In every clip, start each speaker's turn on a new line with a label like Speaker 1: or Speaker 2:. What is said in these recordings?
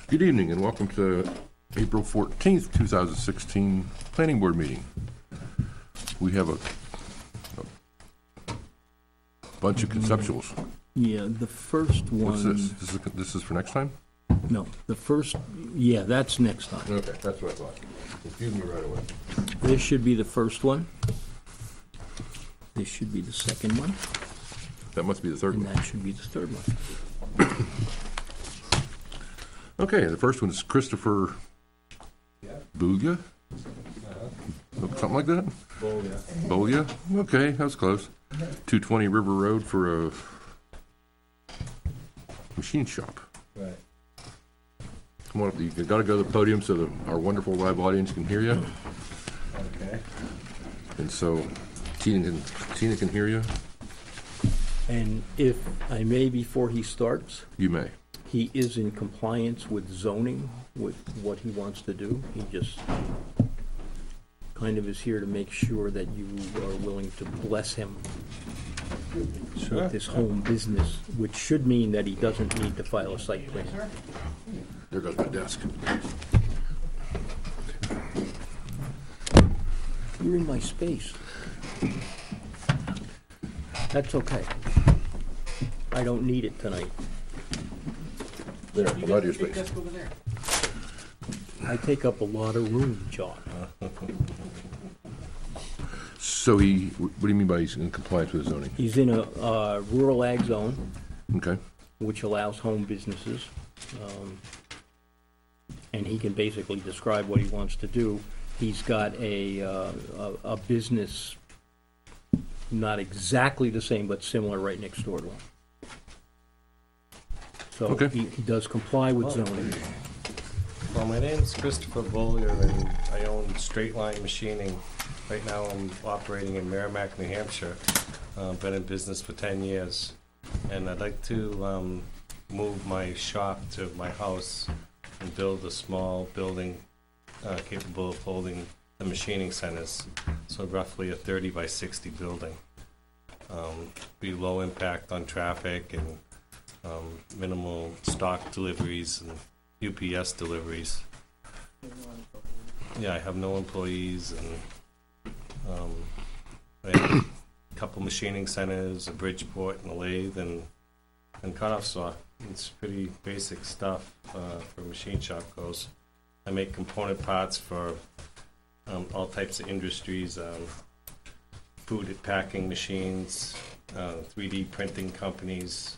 Speaker 1: Good evening and welcome to April 14th, 2016 Planning Board meeting. We have a bunch of conceptuals.
Speaker 2: Yeah, the first one.
Speaker 1: What's this? This is for next time?
Speaker 2: No, the first, yeah, that's next time.
Speaker 1: Okay, that's what I thought. Confused me right away.
Speaker 2: This should be the first one. This should be the second one.
Speaker 1: That must be the third
Speaker 2: And
Speaker 1: one.
Speaker 2: that should be the third one.
Speaker 1: Okay, the first one is Christopher Booga? Something like that? Bolia. Okay, that was close. 220 River Road for a machine shop.
Speaker 3: Right.
Speaker 1: Come on up, you gotta go to the podium so that our wonderful live audience can hear you.
Speaker 3: Okay.
Speaker 1: And so Tina can hear you.
Speaker 2: And if I may, before he starts,
Speaker 1: You may.
Speaker 2: he is in compliance with zoning, with what he wants to do. He just kind of is here to make sure that you are willing to bless him
Speaker 3: Sure.
Speaker 2: with this home business, which should mean that he doesn't need to file a site plan.
Speaker 1: There goes my desk.
Speaker 2: You're in my space. That's okay. I don't need it tonight.
Speaker 1: There, I'm out of your space.
Speaker 2: I take up a lot of room, John.
Speaker 1: So what do you mean by he's in compliance with zoning?
Speaker 2: He's in a rural ag zone,
Speaker 1: Okay,
Speaker 2: which allows home businesses. And he can basically describe what he wants to do. He's got a business, not exactly the same, but similar right next door to him. So
Speaker 1: Okay.
Speaker 2: he does comply with zoning.
Speaker 3: Well, my name's Christopher Weare, and I own Straight Line Machining. Right now, I'm operating in Merrimack, New Hampshire. Been in business for 10 years, and I'd like to move my shop to my house and build a small building capable of holding the machining centers. So roughly a 30 by 60 building. Be low impact on traffic and minimal stock deliveries and UPS deliveries. Yeah, I have no employees, and I have a couple machining centers, a Bridgeport and a lathe, and cutoff saw. It's pretty basic stuff for a machine shop goes. I make component parts for all types of industries, food packing machines, 3D printing companies,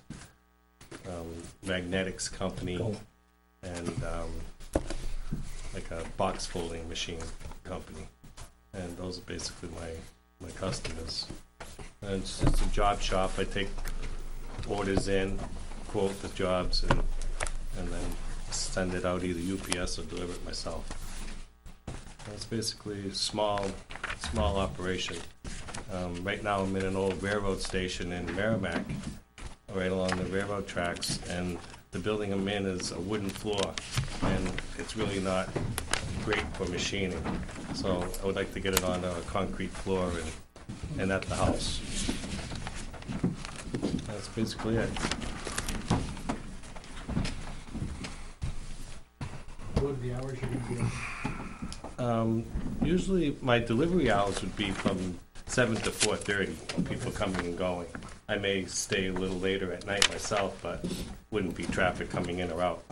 Speaker 3: magnetics company, and like a box folding machine company. And those are basically my customers. And it's a job shop. I take orders in, quote the jobs, and then send it out either UPS or deliver it myself. And it's basically a small operation. Right now I'm in an old railroad station in Merrimack, right along the railroad tracks, and the building I'm in is a wooden floor, and it's really not great for machining. So I would like to get it on a concrete floor and at the house. That's basically it.
Speaker 4: What are the hours you're going to be?
Speaker 3: Usually my delivery hours would be from 7 to 4:30, people coming and going. I may stay a little later at night myself, but wouldn't be traffic coming in or out.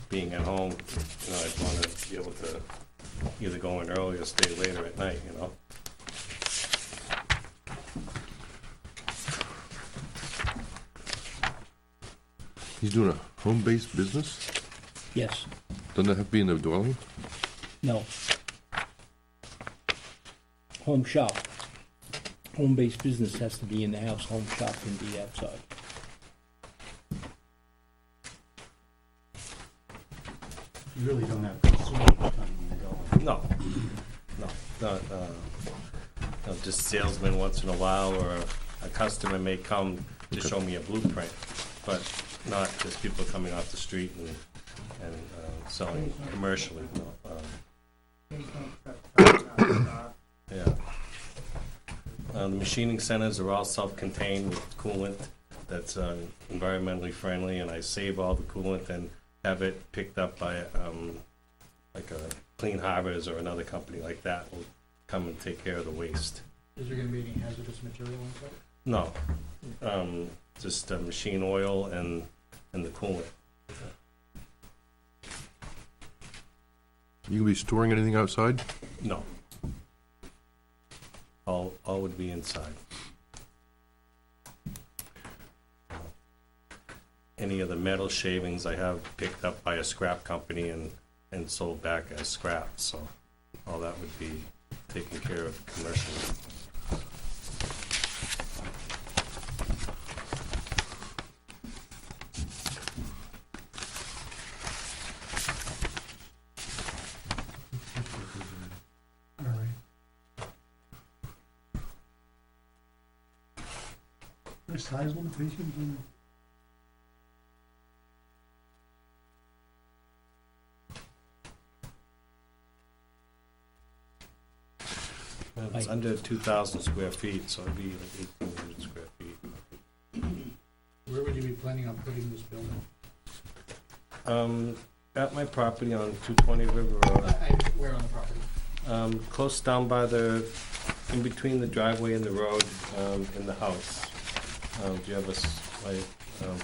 Speaker 3: Being at home, I'd want to be able to either go in early or stay later at night,
Speaker 1: he's doing a home-based business?
Speaker 2: Yes.
Speaker 1: Doesn't that have to be in the dwelling?
Speaker 2: No. Home shop. Home-based business has to be in the house, home shop can be outside.
Speaker 4: You really don't have consumers coming and going.
Speaker 3: No, not, just salesmen once in a while, or a customer may come to show me a blueprint, but not just people coming off the street and selling commercially. Yeah. The machining centers are all self-contained with coolant that's environmentally friendly, and I save all the coolant and have it picked up by, like a Clean Harbors or another company like that will come and take care of the waste.
Speaker 4: Is there gonna be any hazardous material inside?
Speaker 3: No, just machine oil and the coolant.
Speaker 1: You gonna be storing anything outside?
Speaker 3: No. All would be inside. Any of the metal shavings I have picked up by a scrap company and sold back as scrap, so all that would be taken care of commercially.
Speaker 4: All right.
Speaker 5: There's size limitations on
Speaker 3: It's under 2,000 square feet, so it'd be like 1,800 square feet.
Speaker 4: Where would you be planning on putting this building?
Speaker 3: At my property on 220 River Road,
Speaker 4: Where on the property?
Speaker 3: close down by in between the driveway and the road, in the house. Do you have my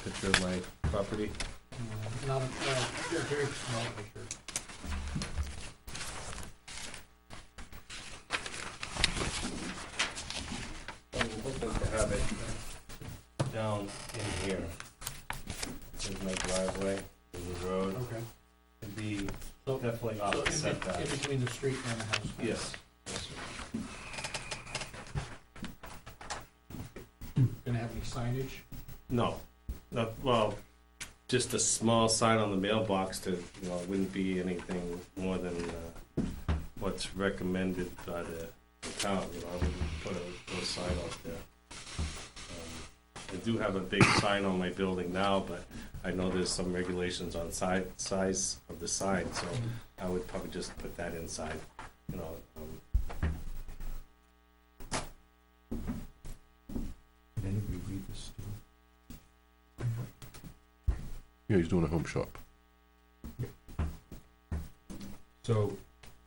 Speaker 3: picture of my property?
Speaker 4: Not a very small picture.
Speaker 3: I'm hoping to have it down in here. This is my driveway, there's the road.
Speaker 4: Okay.
Speaker 3: It'd be
Speaker 4: So,
Speaker 3: definitely
Speaker 4: so
Speaker 3: off the
Speaker 4: in
Speaker 3: setback.
Speaker 4: between the street and the house?
Speaker 3: Yes. Yes, sir.
Speaker 4: Gonna have any signage?
Speaker 3: No, not, well, just a small sign on the mailbox to, you know, it wouldn't be anything more than, what's recommended by the town, you know, I wouldn't put a sign out there. I do have a big sign on my building now, but I know there's some regulations on size of the sign, so I would probably just put that inside, you know.
Speaker 6: Did anybody read this to
Speaker 1: Yeah, he's doing a home shop.
Speaker 6: So,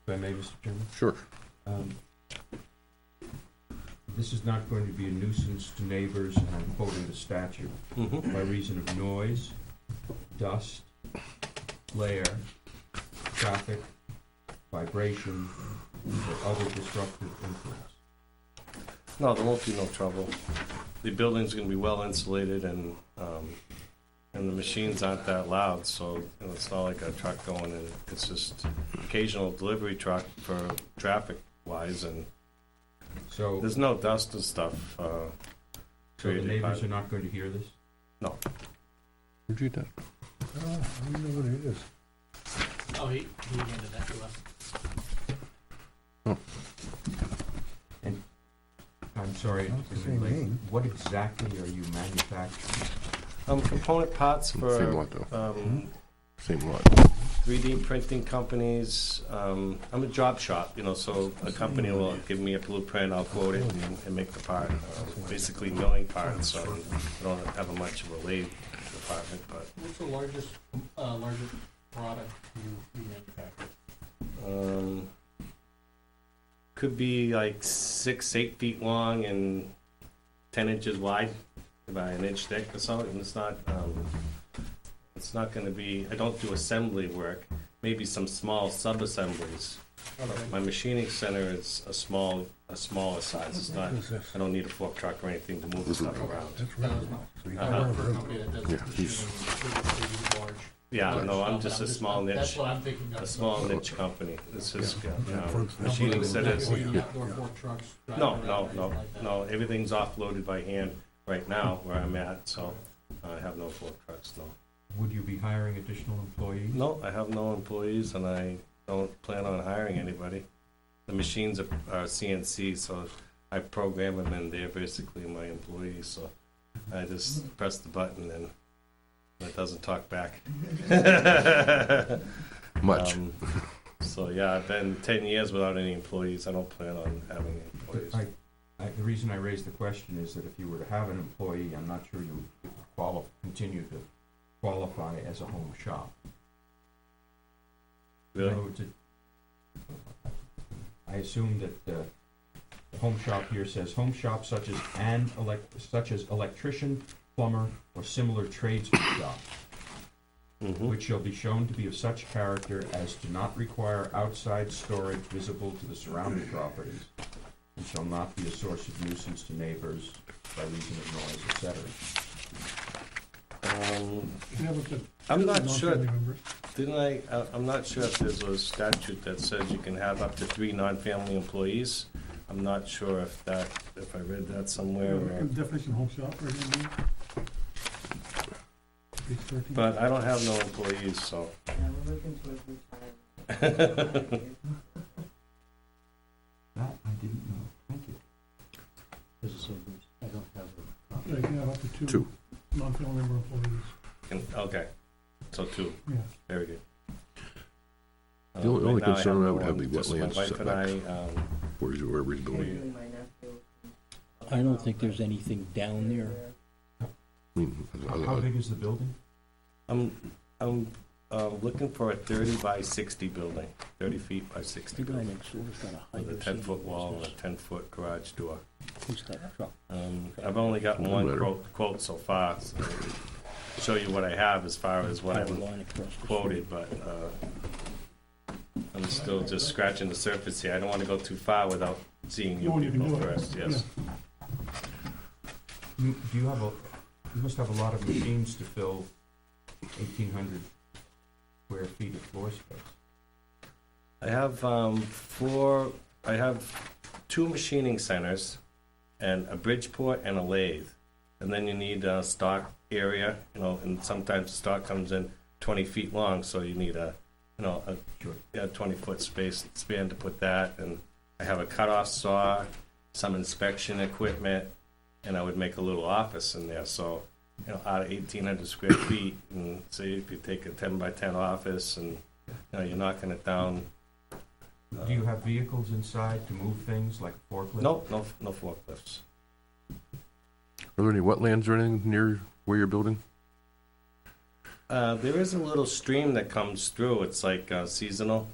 Speaker 6: if I may, Mr. Chairman?
Speaker 1: Sure.
Speaker 6: This is not going to be a nuisance to neighbors, and I'm quoting the statute, by reason of noise, dust, glare, traffic, vibration, or other disruptive influence.
Speaker 3: No, there won't be no trouble. The building's gonna be well insulated and the machines aren't that loud, so you know, it's not like a truck going in. It's just occasional delivery truck for traffic wise, and
Speaker 6: So,
Speaker 3: there's no dust and stuff.
Speaker 6: so the
Speaker 3: created by-
Speaker 6: neighbors are not going to hear this?
Speaker 3: No.
Speaker 1: Where'd you get that?
Speaker 5: I don't know what it is.
Speaker 4: Oh, he handed that to us.
Speaker 6: I'm sorry,
Speaker 5: Not the
Speaker 6: to be
Speaker 5: same
Speaker 6: late.
Speaker 5: name.
Speaker 6: What exactly are you manufacturing?
Speaker 3: Component parts
Speaker 1: Same
Speaker 3: for
Speaker 1: lot though. Same lot.
Speaker 3: 3D printing companies. I'm a job shop, you know, so a company will give me a blueprint, I'll quote it and make the part. Basically milling parts, so I don't have much of a lathe department, but
Speaker 4: What's the largest product you manufacture?
Speaker 3: could be like 6-8 feet long and 10 inches wide, about an inch thick or so, and it's not gonna be, I don't do assembly work, maybe some small sub-assemblies. My machining center is a smaller size, it's not, I don't need a fork truck or anything to move the stuff around.
Speaker 5: That's
Speaker 4: That
Speaker 5: right.
Speaker 4: was not,
Speaker 5: So you
Speaker 4: I
Speaker 5: got
Speaker 4: work for a
Speaker 5: one.
Speaker 4: company that does
Speaker 1: Yeah,
Speaker 4: machining,
Speaker 1: he's-
Speaker 4: large.
Speaker 3: Yeah,
Speaker 4: large
Speaker 3: no, I'm
Speaker 4: stuff,
Speaker 3: just
Speaker 4: and
Speaker 3: a small
Speaker 4: That's
Speaker 3: niche,
Speaker 4: what I'm thinking of.
Speaker 3: a small niche company. This is,
Speaker 5: Yeah.
Speaker 3: machining centers.
Speaker 5: Oh, yeah.
Speaker 4: Outdoor fork trucks. driving
Speaker 3: No,
Speaker 4: around,
Speaker 3: no,
Speaker 4: anything
Speaker 3: no,
Speaker 4: like that.
Speaker 3: no, everything's offloaded by hand right now where I'm at, so I have no fork trucks, no.
Speaker 6: Would you be hiring additional employees?
Speaker 3: No, I have no employees and I don't plan on hiring anybody. The machines are CNC, so I program them and they're basically my employees, so I just press the button and it doesn't talk back.
Speaker 1: Much.
Speaker 3: So yeah, I've been 10 years without any employees. I don't plan on having employees.
Speaker 6: The reason I raised the question is that if you were to have an employee, I'm not sure you would continue to qualify as a home shop.
Speaker 3: Really?
Speaker 6: In other words, I assume that the home shop here says home shop such as electrician, plumber, or similar tradesman shop, which shall be shown to be of such character as to not require outside storage visible to the surrounding properties, and shall not be a source of nuisance to neighbors by reason of noise, etc.
Speaker 5: Yeah, but the
Speaker 3: I'm not sure.
Speaker 5: non-family members.
Speaker 3: I'm not sure if there's a statute that says you can have up to 3 non-family employees. I'm not sure if I read that somewhere.
Speaker 5: Definition of home shop, right in there. Page 13.
Speaker 3: But I don't have no employees, so.
Speaker 7: Yeah, we're looking towards retirement.
Speaker 6: That I didn't know. Thank you.
Speaker 4: I don't have a copy.
Speaker 5: Yeah, you can have up to 2
Speaker 1: 2.
Speaker 5: non-family member employees.
Speaker 3: Okay, so 2.
Speaker 5: Yeah.
Speaker 3: Very good.
Speaker 1: The only
Speaker 3: Right now
Speaker 1: concern I
Speaker 3: have
Speaker 1: would have
Speaker 3: one,
Speaker 1: the
Speaker 3: just my
Speaker 1: wetlands
Speaker 3: wife and I,
Speaker 1: setbacks. Wherever he's building.
Speaker 7: Usually my nephew.
Speaker 2: I don't think there's anything down there.
Speaker 1: I mean,
Speaker 6: How big is the building?
Speaker 3: I'm looking for a 30 by 60 building, 30 feet by 60
Speaker 2: The guy
Speaker 3: building,
Speaker 2: next door's got a
Speaker 3: with a
Speaker 2: hydro
Speaker 3: 10-foot wall and a
Speaker 2: business.
Speaker 3: 10-foot garage door.
Speaker 2: Who's got a truck?
Speaker 3: I've only gotten one
Speaker 1: Better.
Speaker 3: quote so far, so show you what I have as far as what
Speaker 2: Power
Speaker 3: I've
Speaker 2: line across the
Speaker 3: quoted, but I'm still just scratching the surface here. I don't want to go too far without seeing you
Speaker 5: Oh, you can
Speaker 3: people
Speaker 5: do it.
Speaker 3: first, yes.
Speaker 6: Do you have you must have a lot of machines to fill 1,800 square feet of floor space.
Speaker 3: I have I have 2 machining centers and a Bridgeport and a lathe. And then you need a stock area, and sometimes the stock comes in 20 feet long, so you need a 20-foot span to put that. And I have a cutoff saw, some inspection equipment, and I would make a little office in there. So, out of 1,800 square feet, and say if you take a 10 by 10 office and, you're knocking it down.
Speaker 6: Do you have vehicles inside to move things like a forklift?
Speaker 3: No forklifts.
Speaker 1: Are there any wetlands or anything near where you're building?
Speaker 3: There is a little stream that comes through. It's like seasonal.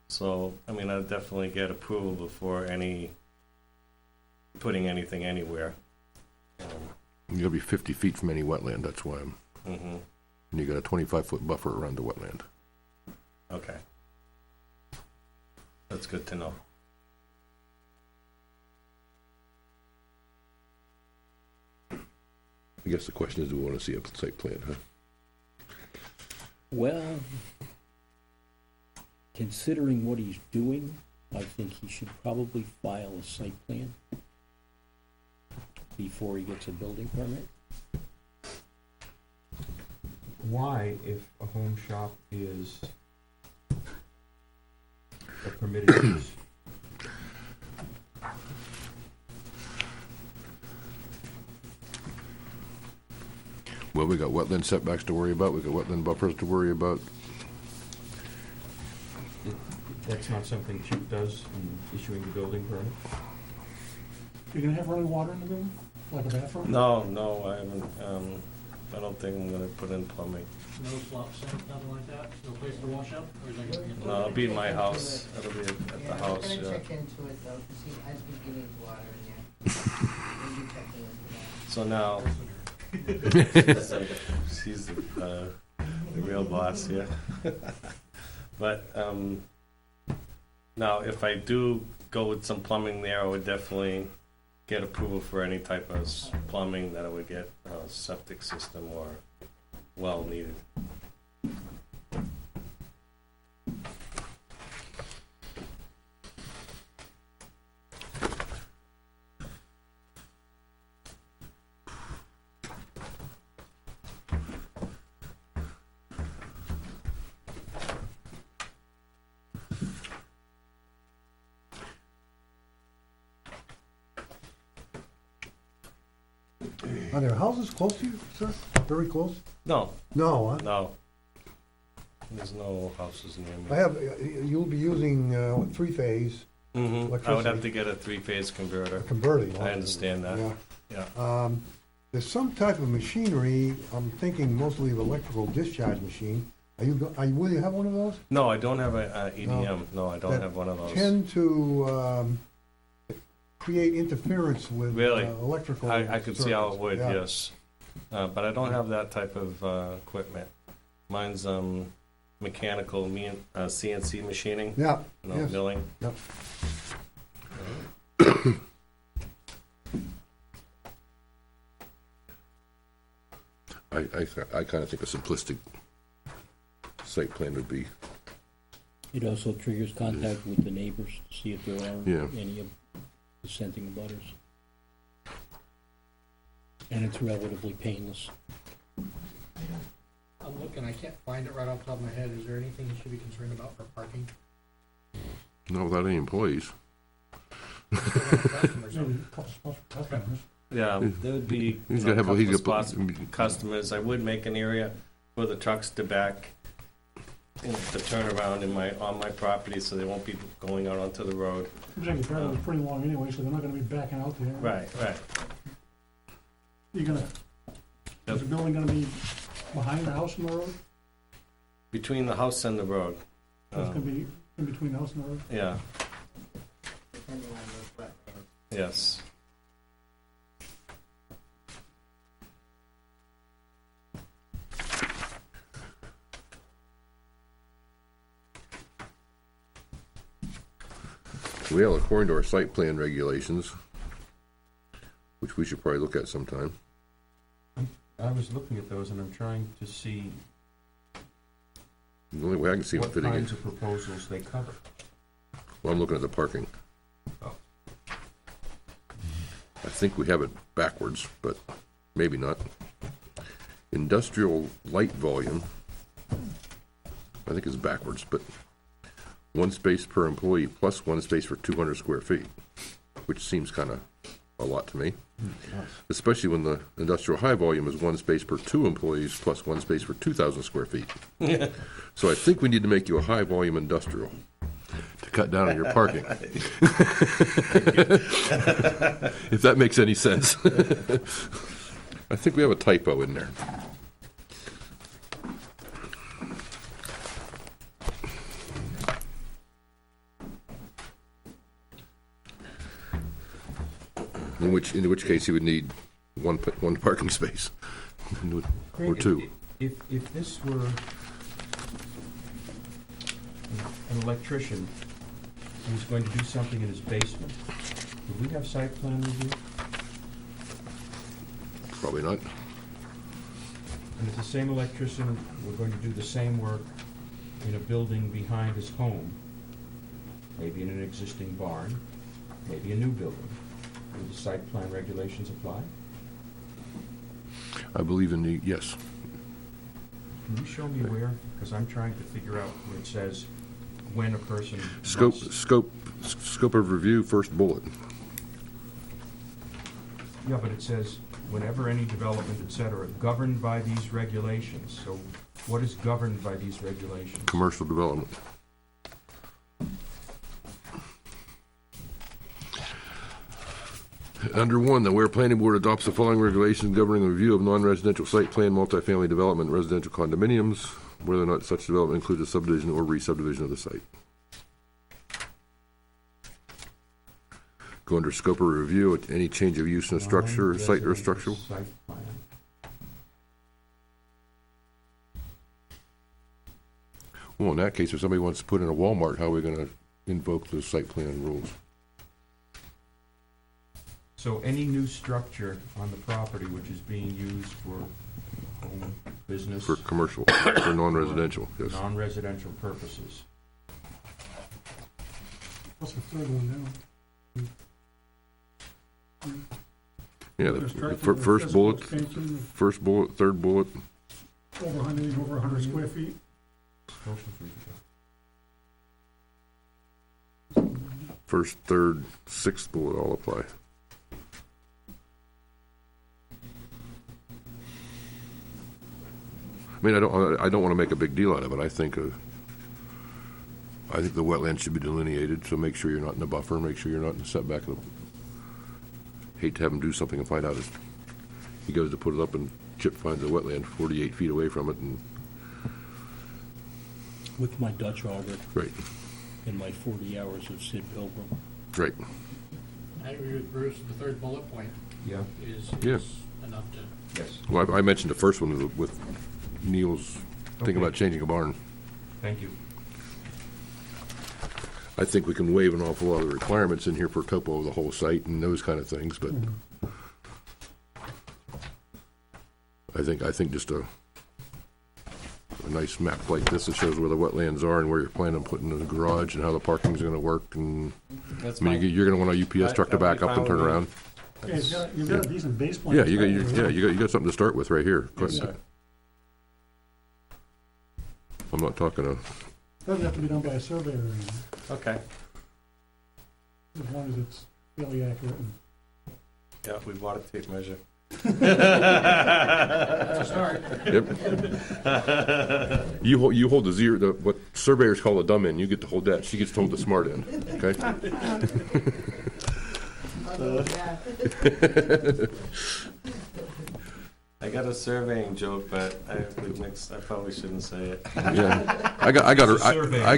Speaker 3: So, I'd definitely get approval before putting anything anywhere.
Speaker 1: You gotta be 50 feet from any wetland, that's why
Speaker 3: And
Speaker 1: you got a 25-foot buffer around the wetland.
Speaker 3: Okay. That's good to know.
Speaker 1: I guess the question is, do we want to see a site plan, huh?
Speaker 2: Well, considering what he's doing, I think he should probably file a site plan before he gets a building permit.
Speaker 6: Why, if a home shop is a permitted use?
Speaker 1: Well, we got wetland setbacks to worry about, we got wetland buffers to worry about.
Speaker 6: That's not something Chip does in issuing the building permit?
Speaker 5: You're gonna have running water in the building, like a bathroom?
Speaker 3: No, I haven't. I don't think I'm gonna put in plumbing.
Speaker 4: No flop sink, nothing like that? No place to wash up? Or is that gonna be?
Speaker 3: No, it'll be in my house. It'll be at the house.
Speaker 7: I'm
Speaker 3: Yeah.
Speaker 7: gonna check into it though, because I've been getting water in there. We'll be checking into that.
Speaker 3: So now, she's the real boss here. But now, if I do go with some plumbing there, I would definitely get approval for any type of plumbing that I would get a septic system or well needed.
Speaker 5: Are there houses close to you, sir? Very close?
Speaker 3: No,
Speaker 5: No, huh?
Speaker 3: no. There's no houses near me.
Speaker 5: I have, you'll be using, three-phase
Speaker 3: I would have
Speaker 5: electricity.
Speaker 3: to get a 3-phase converter.
Speaker 5: converting.
Speaker 3: I understand that.
Speaker 5: Yeah. There's some type of machinery, I'm thinking mostly of electrical discharge machine,
Speaker 8: Will you have one of those?
Speaker 3: No, I don't have a EDM. No, I don't
Speaker 8: That
Speaker 3: have one of those.
Speaker 8: Tend to create interference with
Speaker 3: Really?
Speaker 8: electrical.
Speaker 3: I could see how it
Speaker 8: circuits.
Speaker 3: would,
Speaker 8: Yeah.
Speaker 3: yes. But I don't have that type of equipment. Mine's mechanical, CNC machining,
Speaker 8: Yeah,
Speaker 3: yes. Milling.
Speaker 8: Yep.
Speaker 1: I kind of think a simplistic site plan would be,
Speaker 2: It also triggers contact with the neighbors to see if there are
Speaker 1: Yeah.
Speaker 2: any dissenting abutters. And it's relatively painless.
Speaker 4: I'm looking, I can't find it right off the top of my head. Is there anything you should be concerned about for parking?
Speaker 1: not without any employees.
Speaker 4: Customers,
Speaker 5: Maybe a couple spots for customers.
Speaker 3: Yeah, there would be
Speaker 1: He's
Speaker 3: a
Speaker 1: got to
Speaker 3: couple
Speaker 1: have,
Speaker 3: of
Speaker 1: he's
Speaker 3: spots
Speaker 1: got,
Speaker 3: for customers. I would make an area for the trucks to back, to turn around on my property, so they won't be going out onto the road.
Speaker 5: Seems like your driveway's pretty long anyway, so they're not gonna be backing out there.
Speaker 3: Right.
Speaker 5: You're gonna, is the building gonna be behind the house and the road?
Speaker 3: Between the house and the road.
Speaker 5: So it's gonna be in between the house and the road?
Speaker 3: Yeah,
Speaker 7: Depending on those wetlands.
Speaker 3: yes.
Speaker 1: well, according to our site plan regulations, which we should probably look at sometime,
Speaker 6: I was looking at those and I'm trying to see
Speaker 1: the only way I can see them
Speaker 6: what
Speaker 1: fitting in,
Speaker 6: kinds of proposals they cover.
Speaker 1: well, I'm looking at the parking.
Speaker 6: Oh.
Speaker 1: I think we have it backwards, but maybe not. Industrial light volume, I think it's backwards, but 1 space per employee plus 1 space for 200 square feet, which seems kind of a lot to me. Especially when the industrial high volume is 1 space per 2 employees plus 1 space for 2,000 square feet. So I think we need to make you a high volume industrial to cut down on your parking. If that makes any sense. I think we have a typo in there. In which case you would need one parking space, or
Speaker 6: Craig,
Speaker 1: 2.
Speaker 6: If this were an electrician who was going to do something in his basement, would we have site plan review?
Speaker 1: Probably not.
Speaker 6: And if the same electrician were going to do the same work in a building behind his home, maybe in an existing barn, maybe a new building, would the site plan regulations apply?
Speaker 1: I believe in the, yes.
Speaker 6: Can you show me where? Because I'm trying to figure out where it says when a person
Speaker 1: Scope of review, first bullet.
Speaker 6: Yeah, but it says whenever any development, et cetera, governed by these regulations. So what is governed by these regulations?
Speaker 1: Commercial development. Under 1, the Weare Planning Board adopts the following regulations governing the review of non-residential site plan, multifamily development, and residential condominiums, whether or not such development includes a subdivision or re-subdivision of the site. Go under scope of review, any change of use in a structure, site or structural.
Speaker 6: Site plan.
Speaker 1: Well, in that case, if somebody wants to put in a Walmart, how are we gonna invoke the site plan rules?
Speaker 6: So any new structure on the property which is being used for home business,
Speaker 1: For commercial, for non-residential, yes.
Speaker 6: non-residential purposes.
Speaker 5: What's the third one
Speaker 1: Yeah,
Speaker 5: now?
Speaker 1: the first bullet, third bullet,
Speaker 5: Over 100 square feet.
Speaker 6: Social free.
Speaker 1: first, third, sixth bullet all apply. I mean, I don't want to make a big deal out of it. I think the wetland should be delineated, so make sure you're not in the buffer, make sure you're not in the setback. Hate to have him do something and find out he goes to put it up and Chip finds a wetland 48 feet away from it, and
Speaker 2: with my Dutch auger
Speaker 1: Right,
Speaker 2: and my 40 hours of Sid Pilgrim.
Speaker 1: right.
Speaker 4: I agree with Bruce, the third bullet point
Speaker 6: Yeah,
Speaker 4: is
Speaker 1: Yeah.
Speaker 4: enough to,
Speaker 6: yes,
Speaker 1: Well, I mentioned the first one with Neil's thing
Speaker 6: Okay.
Speaker 1: about changing a barn.
Speaker 6: thank you.
Speaker 1: I think we can waive an awful lot of the requirements in here for topo of the whole site and those kind of things, but I think just a nice map like this that shows where the wetlands are and where you're planning on putting the garage and how the parking's gonna work, and,
Speaker 3: That's
Speaker 1: I mean,
Speaker 3: fine.
Speaker 1: you're gonna want a UPS truck to back up and turn around.
Speaker 5: Yeah, you've got a decent base plan.
Speaker 1: Yeah, you got something to start with right here.
Speaker 5: Yes, sir.
Speaker 1: I'm not talking a,
Speaker 5: Doesn't have to be done by a surveyor or anything,
Speaker 3: Okay,
Speaker 5: as long as it's fairly accurate.
Speaker 3: yeah, we bought a tape measure.
Speaker 4: to start.
Speaker 1: yep. You hold the zero, what surveyors call a dumb end, you get to hold that, she gets to hold the smart end, okay?
Speaker 7: Although, yeah.
Speaker 3: I got a surveying joke, but I probably shouldn't say it.
Speaker 1: Yeah, I got
Speaker 6: It's a survey.
Speaker 1: I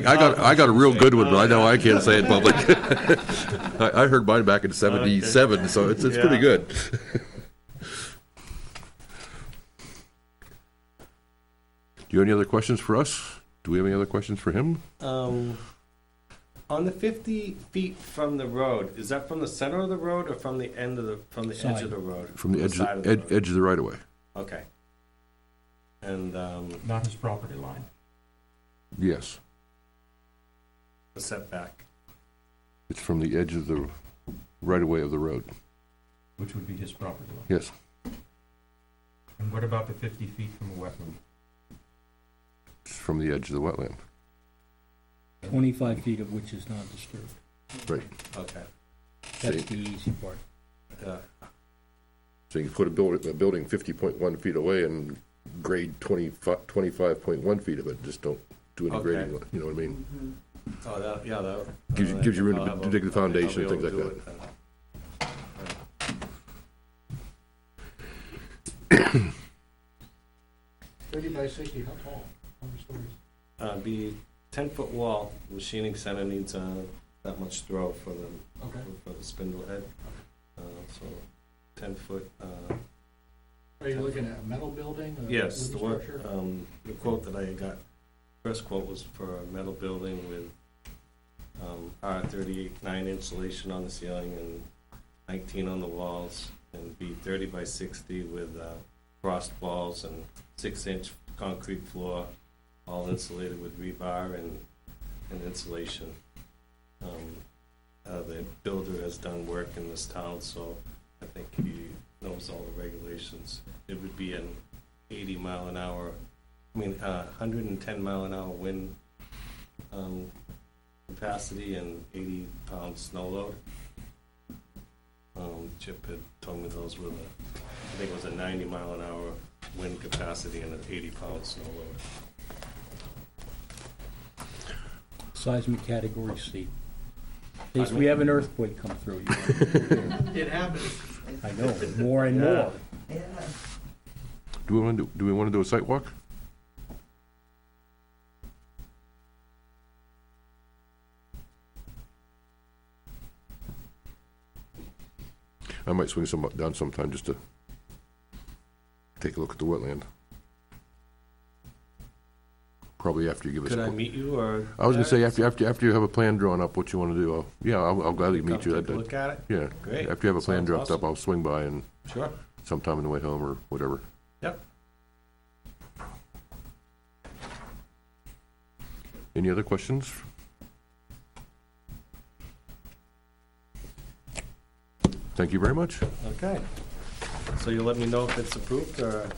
Speaker 1: got a real good one, but I know I can't say it in public. I heard mine back in '77, so it's pretty
Speaker 3: Yeah.
Speaker 1: good. Do you have any other questions for us? Do we have any other questions for him?
Speaker 3: On the 50 feet from the road, is that from the center of the road or from the edge
Speaker 2: Side.
Speaker 3: of the road?
Speaker 1: From the
Speaker 3: side of the road.
Speaker 1: edge of the right of way.
Speaker 3: Okay. And
Speaker 6: Not his property line.
Speaker 1: Yes,
Speaker 3: the setback.
Speaker 1: it's from the edge of the right of way of the road.
Speaker 6: Which would be his property line.
Speaker 1: Yes,
Speaker 6: And what about the 50 feet from a wetland?
Speaker 1: it's from the edge of the wetland.
Speaker 2: 25 feet of which is not disturbed.
Speaker 1: Right.
Speaker 3: Okay.
Speaker 2: That's the easy part.
Speaker 3: Yeah.
Speaker 1: So you can put a building 50.1 feet away and grade 25.1 feet of it. Just don't do any
Speaker 3: Okay.
Speaker 1: grading. You know what I mean?
Speaker 3: Oh, that, yeah, that.
Speaker 1: Gives you room
Speaker 3: I'll have
Speaker 1: to dig the foundation and
Speaker 3: I'll
Speaker 1: things
Speaker 3: be
Speaker 1: like
Speaker 3: able to
Speaker 1: that.
Speaker 3: do it then.
Speaker 4: 30 by 60, how tall? How many stories?
Speaker 3: Be 10-foot wall. Machining center needs that much throw for
Speaker 4: Okay.
Speaker 3: the spindle head. So 10-foot.
Speaker 4: Are you looking at a metal building? or
Speaker 3: Yes, the
Speaker 4: wooden
Speaker 3: one,
Speaker 4: structure?
Speaker 3: the quote that I got, first quote was for a metal building with R38 insulation on the ceiling and 19 on the walls, and be 30 by 60 with frost walls and 6-inch concrete floor, all insulated with rebar and insulation. The builder has done work in this town, so I think he knows all the regulations. It would be an 110 mile an hour wind capacity and 80-pound snow load. Chip had told me those were I think it was a 90 mile an hour wind capacity and an 80-pound snow load.
Speaker 2: Seismic category C. In case we have an earthquake come through,
Speaker 4: It happens.
Speaker 2: I know, more and more.
Speaker 7: Yeah.
Speaker 1: Do we want to do a site walk? I might swing down sometime just to take a look at the wetland. Probably after you give us.
Speaker 3: Could I meet you, or?
Speaker 1: I was gonna say after you have a plan drawn up, what you want to do. I'll gladly meet you.
Speaker 3: Take a look at it?
Speaker 1: Yeah.
Speaker 3: Great.
Speaker 1: After you have a plan
Speaker 3: Sounds
Speaker 1: drawn
Speaker 3: awesome.
Speaker 1: up, I'll swing by and
Speaker 3: Sure.
Speaker 1: sometime on the way home or whatever.
Speaker 3: Yep.
Speaker 1: Any other questions? Thank you very much.
Speaker 3: Okay. So you'll let me know if it's approved, or?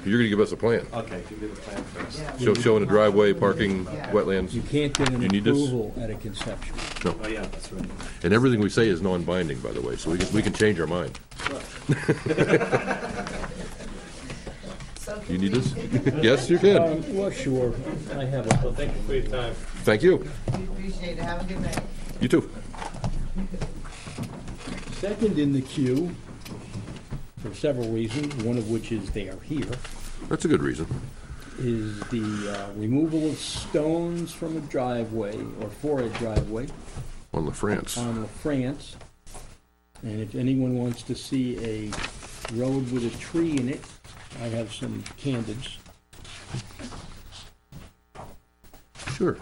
Speaker 1: You're gonna give us a plan.
Speaker 3: Okay, give me the plan first.
Speaker 7: Yeah.
Speaker 1: Showing the driveway, parking,
Speaker 7: Yeah.
Speaker 1: wetlands.
Speaker 2: You can't get an
Speaker 1: You need this?
Speaker 2: approval at a conception.
Speaker 3: Oh, yeah, that's right.
Speaker 1: And everything we say is non-binding, by the way, so we can change our mind.
Speaker 7: So
Speaker 1: You need this? Yes, you can.
Speaker 2: Well, sure, I have a,
Speaker 3: Thank you for your time.
Speaker 1: Thank you.
Speaker 7: we appreciate it. Have a good night.
Speaker 1: You too.
Speaker 2: second in the queue for several reasons, one of which is they are here.
Speaker 1: That's a good reason.
Speaker 2: is the removal of stones from a driveway, or for a driveway,
Speaker 1: On the France.
Speaker 2: on La France. And if anyone wants to see a road with a tree in it, I have some candids.
Speaker 1: Sure.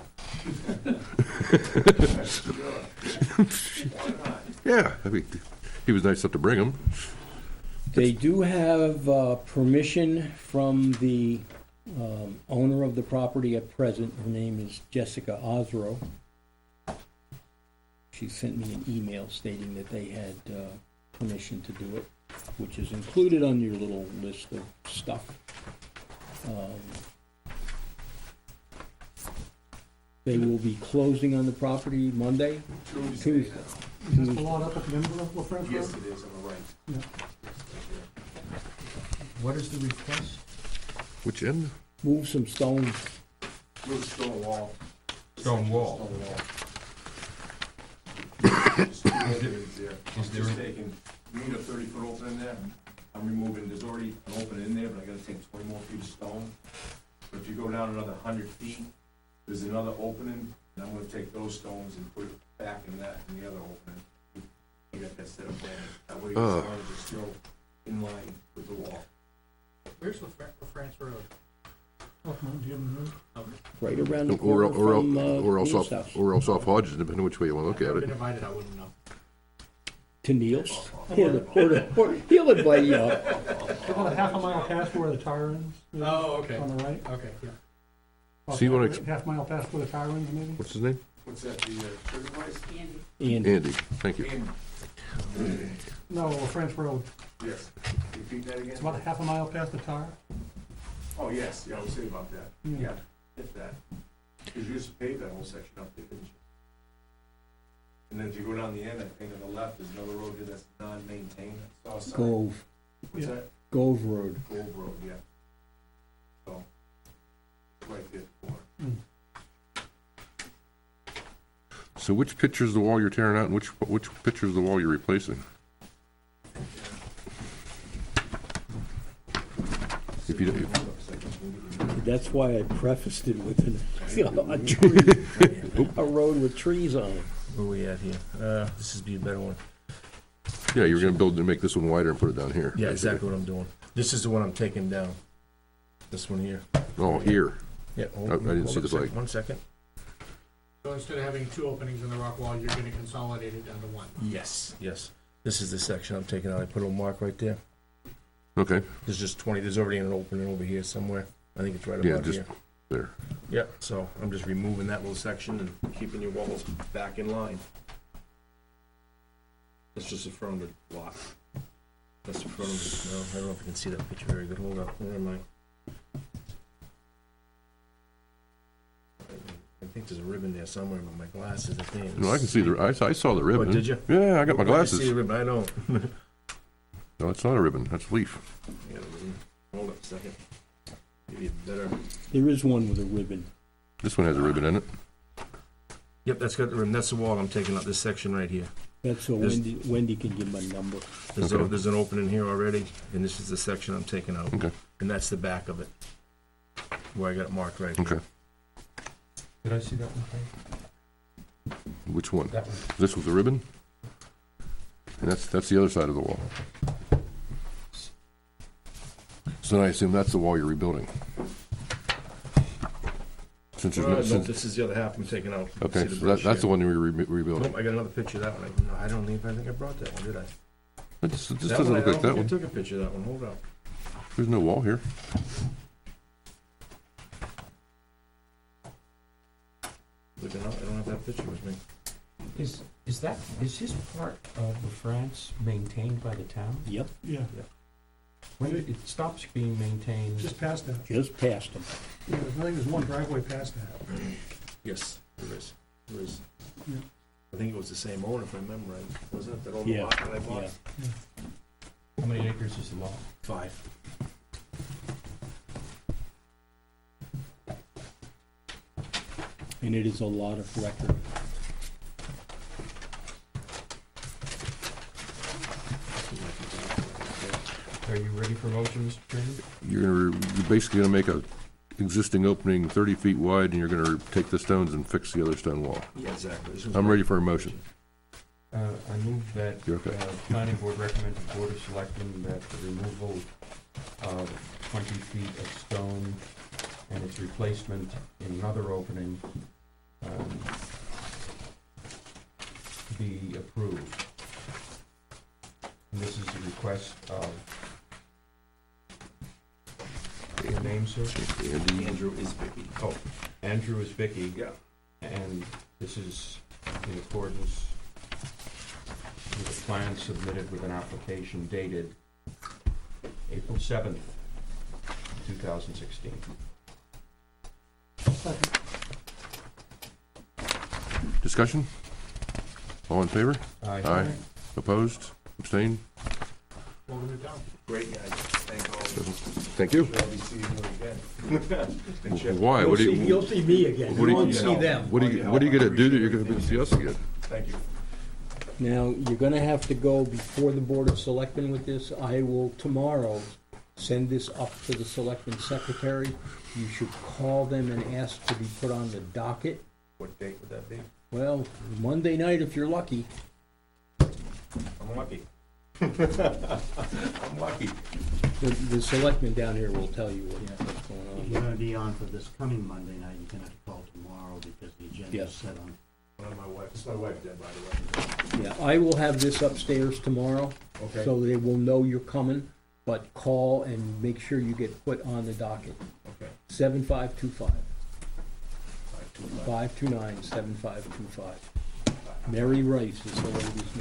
Speaker 1: Yeah, I mean, he was nice enough to bring them.
Speaker 2: They do have permission from the owner of the property at present. Her name is Jessica Osro. She sent me an email stating that they had permission to do it, which is included on your little list of stuff. They will be closing on the property Monday? Tuesday.
Speaker 5: Is this the lot up at the end of La France Road?
Speaker 9: Yes, it is on the right.
Speaker 5: Yeah.
Speaker 6: What is the request?
Speaker 1: Which end?
Speaker 2: Move some stones.
Speaker 9: Little stone wall.
Speaker 6: Stone wall.
Speaker 9: Stone wall. Just two openings there. I'm
Speaker 6: is there
Speaker 9: just
Speaker 6: a-
Speaker 9: taking, you need a 30-foot opening there. I'm removing, there's already an opening in there, but I gotta take 20 more feet of stone. But if you go down another 100 feet, there's another opening, and I'm gonna take those stones and put it back in that, in the other opening. You got that set up there. That way, as long as it's still in line with the wall.
Speaker 4: Where's La France Road?
Speaker 5: Off Mount Dearman Road.
Speaker 2: Right around the
Speaker 1: Or,
Speaker 2: corner from
Speaker 1: else
Speaker 2: Neil's
Speaker 1: off,
Speaker 2: house.
Speaker 1: or else off Hodges, depending which way you want to look
Speaker 4: I've
Speaker 1: at
Speaker 4: been
Speaker 1: it.
Speaker 4: invited, I wouldn't know.
Speaker 2: To Neil's. He'll invite you up.
Speaker 5: About a half a mile past where the tire ends.
Speaker 4: Oh, okay.
Speaker 5: On the right.
Speaker 4: Okay, yeah.
Speaker 5: About
Speaker 1: So you wanna
Speaker 5: half mile past where the tire ends, maybe?
Speaker 1: What's his name?
Speaker 9: What's that, the sugar place?
Speaker 2: And
Speaker 1: Andy, thank you.
Speaker 9: And,
Speaker 5: No, La France Road.
Speaker 9: yes, repeat that again?
Speaker 5: It's about a half a mile past the tire.
Speaker 9: Oh, yes, yeah, I was saying about that.
Speaker 5: Yeah.
Speaker 9: Yeah, hit that. Because you used to pave that whole section up there, didn't you? And then if you go down the end, I think on the left, there's another road here that's non-maintained, I saw a sign.
Speaker 2: Gove,
Speaker 9: What's
Speaker 5: Yeah.
Speaker 9: that?
Speaker 2: Gove Road.
Speaker 9: Gold Road, yeah. So, right there, at the corner.
Speaker 1: So which picture's the wall you're tearing out, and which picture's the wall you're replacing? If you,
Speaker 2: That's why I prefaced it with a tree, a road with trees on it.
Speaker 10: Where we at here? This is be a better one.
Speaker 1: yeah, you were gonna build and make this one wider and put it down here.
Speaker 10: Yeah, exactly what I'm doing. This is the one I'm taking down. This one here.
Speaker 1: Oh, here.
Speaker 10: Yeah.
Speaker 1: I didn't see the flag.
Speaker 10: 1 second.
Speaker 4: So instead of having two openings in the rock wall, you're gonna consolidate it down to one.
Speaker 10: Yes. Yes. This is the section I'm taking out. I put a mark right there.
Speaker 1: Okay,
Speaker 10: There's just 20. There's already an opening over here somewhere. I think it's right
Speaker 1: yeah,
Speaker 10: about
Speaker 1: just
Speaker 10: here.
Speaker 1: there.
Speaker 10: Yeah. So I'm just removing that little section and keeping your walls back in line. That's just the front of the lot. That's the front of the. No, I don't know if you can see that picture very good. Hold up. Never mind. I think there's a ribbon there somewhere, but my glasses, I think.
Speaker 1: No, I can see I saw the ribbon.
Speaker 10: Oh, did you?
Speaker 1: Yeah, I got my
Speaker 10: I can
Speaker 1: glasses.
Speaker 10: see the ribbon. I don't.
Speaker 1: No, it's not a ribbon, that's a leaf.
Speaker 10: I got a ribbon. Hold up a second. Maybe a better.
Speaker 2: There is one with a ribbon.
Speaker 1: This one has a ribbon in it.
Speaker 10: Yep, that's got the ribbon. That's the wall I'm taking out. This section right here.
Speaker 2: That's so
Speaker 10: There's-
Speaker 2: Wendy can give him a number.
Speaker 10: There's,
Speaker 1: Okay.
Speaker 10: there's an opening here already, and this is the section I'm taking out.
Speaker 1: Okay.
Speaker 10: And that's the back of it, where I got it marked right here.
Speaker 1: Okay.
Speaker 6: Did I see that one, Frank?
Speaker 1: Which one?
Speaker 6: That one.
Speaker 1: This with the ribbon? And that's the other side of the wall. So then I assume that's the wall you're rebuilding. Since there's no,
Speaker 10: No,
Speaker 1: since,
Speaker 10: this is the other half I'm taking out. You
Speaker 1: okay,
Speaker 10: see the
Speaker 1: so
Speaker 10: brush
Speaker 1: that's the
Speaker 10: here.
Speaker 1: one you're rebuilding.
Speaker 10: Nope, I got another picture of that one. I don't think I brought that one, did I?
Speaker 1: This
Speaker 10: That
Speaker 1: doesn't
Speaker 10: one,
Speaker 1: look
Speaker 10: I
Speaker 1: like
Speaker 10: don't
Speaker 1: that
Speaker 10: think I
Speaker 1: one.
Speaker 10: took a picture of that one. Hold up.
Speaker 1: There's no wall here.
Speaker 10: Looking up, I don't have that picture with me.
Speaker 6: Is his part of the France maintained by the town?
Speaker 2: Yep,
Speaker 5: Yeah,
Speaker 6: When it stops being maintained,
Speaker 5: just past that.
Speaker 2: just past him.
Speaker 5: Yeah, I think there's one driveway past that.
Speaker 10: Yes, there is. There is.
Speaker 5: Yeah.
Speaker 10: I think it was the same owner, if I remember right. Wasn't it that old
Speaker 2: Yeah,
Speaker 10: lot that I bought?
Speaker 2: yeah.
Speaker 6: how many acres is the lot?
Speaker 10: 5.
Speaker 2: And it is a lot of record.
Speaker 6: Are you ready for motion, Mr. Chairman?
Speaker 1: You're basically gonna make a existing opening 30 feet wide, and you're gonna take the stones and fix the other stone wall.
Speaker 10: Yeah, exactly. This was
Speaker 1: I'm ready for a motion.
Speaker 6: I move that
Speaker 1: You're okay.
Speaker 6: planning board recommend to Board of Selectmen that the removal of 20 feet of stone and its replacement in another opening be approved. And this is a request of, your name, sir?
Speaker 1: Andy,
Speaker 10: Andrew is Vicky.
Speaker 6: Oh, Andrew is Vicky.
Speaker 10: Yeah.
Speaker 6: And this is in accordance with the plan submitted with an application dated April 7th, 2016.
Speaker 1: discussion? All in favor?
Speaker 6: Aye.
Speaker 1: Opposed? Abstained?
Speaker 4: Holding it down.
Speaker 10: Great guys. Thank all of you.
Speaker 1: Thank you.
Speaker 10: I'll be seeing you again. And Chip,
Speaker 1: Why? What do you,
Speaker 2: You'll see me again,
Speaker 1: what do
Speaker 2: you
Speaker 1: you-
Speaker 2: won't see them.
Speaker 1: what are you gonna do that you're gonna be see us again?
Speaker 10: thank you.
Speaker 2: Now, you're gonna have to go before the Board of Selectmen with this. I will tomorrow send this up to the Selectmen Secretary. You should call them and ask to be put on the docket.
Speaker 10: What date would that be?
Speaker 2: Well, Monday night if you're lucky.
Speaker 10: I'm lucky. I'm lucky.
Speaker 2: The selectmen down here will tell you what's
Speaker 11: If
Speaker 2: going
Speaker 11: you're
Speaker 2: on.
Speaker 11: gonna be on for this coming Monday night, you're gonna have to call tomorrow because the agenda's
Speaker 2: Yes.
Speaker 11: set on.
Speaker 10: One of my wife, it's my wife dead, by the way.
Speaker 2: Yeah, I will have this upstairs tomorrow,
Speaker 10: Okay.
Speaker 2: so they will know you're coming, but call and make sure you get put on the docket.
Speaker 10: Okay.
Speaker 2: 7525,
Speaker 10: 525.
Speaker 2: 529, 7525. Mary Rice is the lady's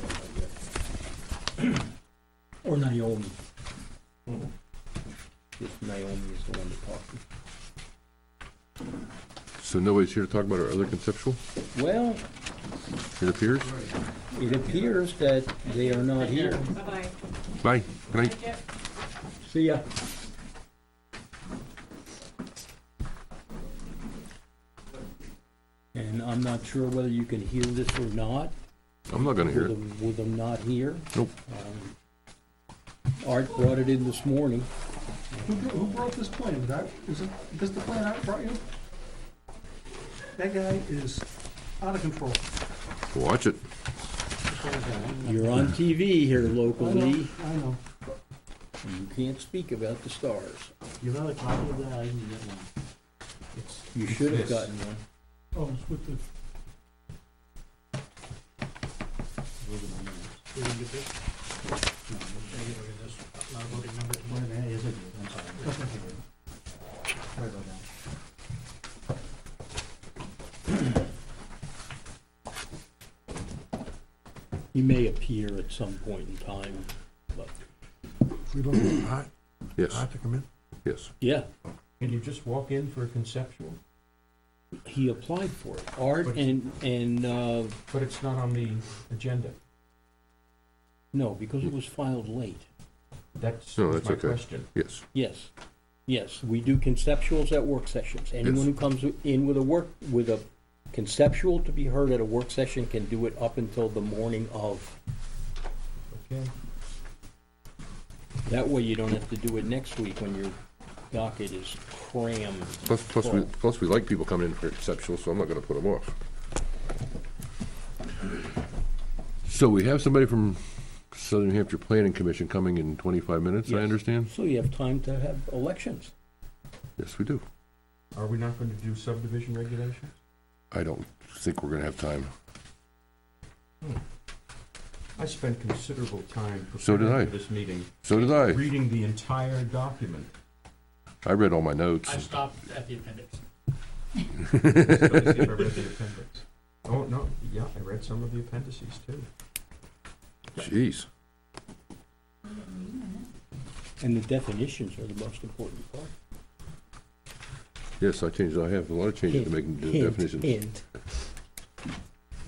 Speaker 2: name. Or Naomi. If Naomi is the one to talk to.
Speaker 1: So nobody's here to talk about our other conceptual,
Speaker 2: Well,
Speaker 1: it appears?
Speaker 2: it appears that they are not here.
Speaker 7: Bye-bye.
Speaker 1: Bye, good night.
Speaker 2: See ya. And I'm not sure whether you can hear this or not,
Speaker 1: I'm not gonna hear it.
Speaker 2: with them not here.
Speaker 1: Nope.
Speaker 2: Art brought it in this morning.
Speaker 5: Who brought this plan? Is this the plan Art brought you? That guy is out of control.
Speaker 1: Watch it.
Speaker 2: You're on TV here locally,
Speaker 5: I know.
Speaker 2: and you can't speak about the stars.
Speaker 11: You have a copy of that? I didn't get one.
Speaker 2: You should have
Speaker 6: This.
Speaker 2: gotten one.
Speaker 5: Oh, it's with the,
Speaker 11: Those are the minutes.
Speaker 4: We didn't get this? Maybe look at this, not a voting member.
Speaker 11: Wait a minute, yes, I did, I'm sorry. Sorry about that.
Speaker 2: He may appear at some point in time, but,
Speaker 8: We don't have Art,
Speaker 1: Yes,
Speaker 8: Art to come in?
Speaker 1: yes.
Speaker 2: yeah,
Speaker 6: Can you just walk in for a conceptual?
Speaker 2: he applied for it. Art
Speaker 6: But-
Speaker 2: and,
Speaker 6: But it's not on the agenda.
Speaker 2: no, because it was filed late.
Speaker 6: That's
Speaker 1: No,
Speaker 6: was
Speaker 1: that's
Speaker 6: my
Speaker 1: okay.
Speaker 6: question.
Speaker 1: Yes.
Speaker 2: Yes, yes, we do conceptuals at work sessions. Anyone who comes in with a conceptual to be heard at a work session can do it up until the morning of.
Speaker 6: Okay.
Speaker 2: That way you don't have to do it next week when your docket is crammed.
Speaker 1: Plus we like people coming in for conceptual, so I'm not gonna put them off. So we have somebody from Southern New Hampshire Planning Commission coming in 25 minutes, I
Speaker 2: Yes.
Speaker 1: understand?
Speaker 2: So you have time to have elections.
Speaker 1: Yes, we do.
Speaker 6: Are we not going to do subdivision regulations?
Speaker 1: I don't think we're gonna have time.
Speaker 6: I spent considerable time
Speaker 1: So did
Speaker 6: preparing
Speaker 1: I.
Speaker 6: for this meeting,
Speaker 1: So did I.
Speaker 6: reading the entire document.
Speaker 1: I read all my notes.
Speaker 4: I stopped at the appendix.
Speaker 6: Let me see if I read the appendix. Oh, no, yeah, I read some of the appendices too.
Speaker 1: Jeez.
Speaker 2: And the definitions are the most important part.
Speaker 1: Yes, I have a lot of changes to make in the definitions.
Speaker 2: Hint.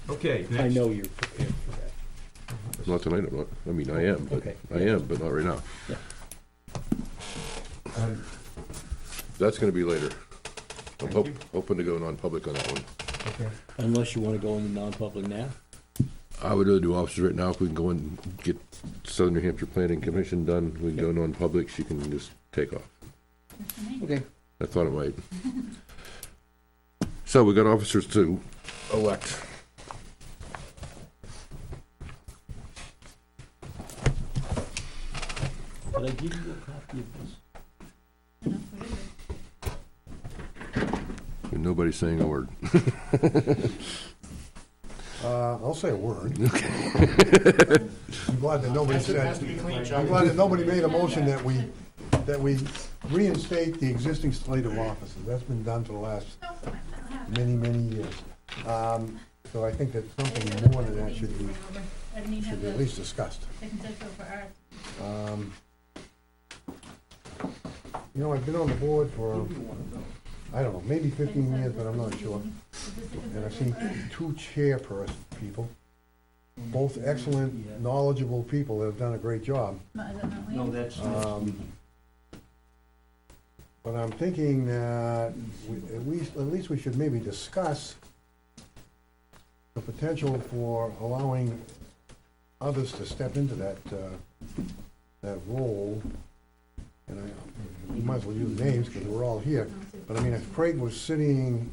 Speaker 6: Okay,
Speaker 2: I
Speaker 6: next.
Speaker 2: know you're prepared for that.
Speaker 1: Not tonight, I'm not, I mean, I am, but,
Speaker 2: Okay.
Speaker 1: I am, but not right now.
Speaker 6: Um,
Speaker 1: That's gonna be later. I'm
Speaker 6: Thank you.
Speaker 1: hoping to go non-public on that one.
Speaker 6: Okay,
Speaker 2: Unless you want to go into non-public now.
Speaker 1: I would rather do officers right now. If we can go and get Southern New Hampshire Planning Commission done, we can go non-public, she can just take off.
Speaker 2: Okay.
Speaker 1: I thought it might. So we got officers to elect.
Speaker 2: Did I give you a copy of this?
Speaker 1: And nobody's saying a word.
Speaker 8: I'll say a word. I'm glad that nobody
Speaker 4: Has to
Speaker 8: said,
Speaker 4: be clean,
Speaker 8: I'm
Speaker 4: Chuck.
Speaker 8: glad that nobody made a motion that we reinstate the existing slate of officers. That's been done for the last many, many years. So I think that something more than that should be at least discussed. You know, I've been on the board for, I don't know, maybe 15 years, but I'm not sure. And I've seen two chairperson people, both excellent, knowledgeable people that have done a great job.
Speaker 11: No, that's.
Speaker 8: But I'm thinking that at least we should maybe discuss the potential for allowing others to step into that role. And we might as well use names because we're all here. But I mean, if Craig was sitting,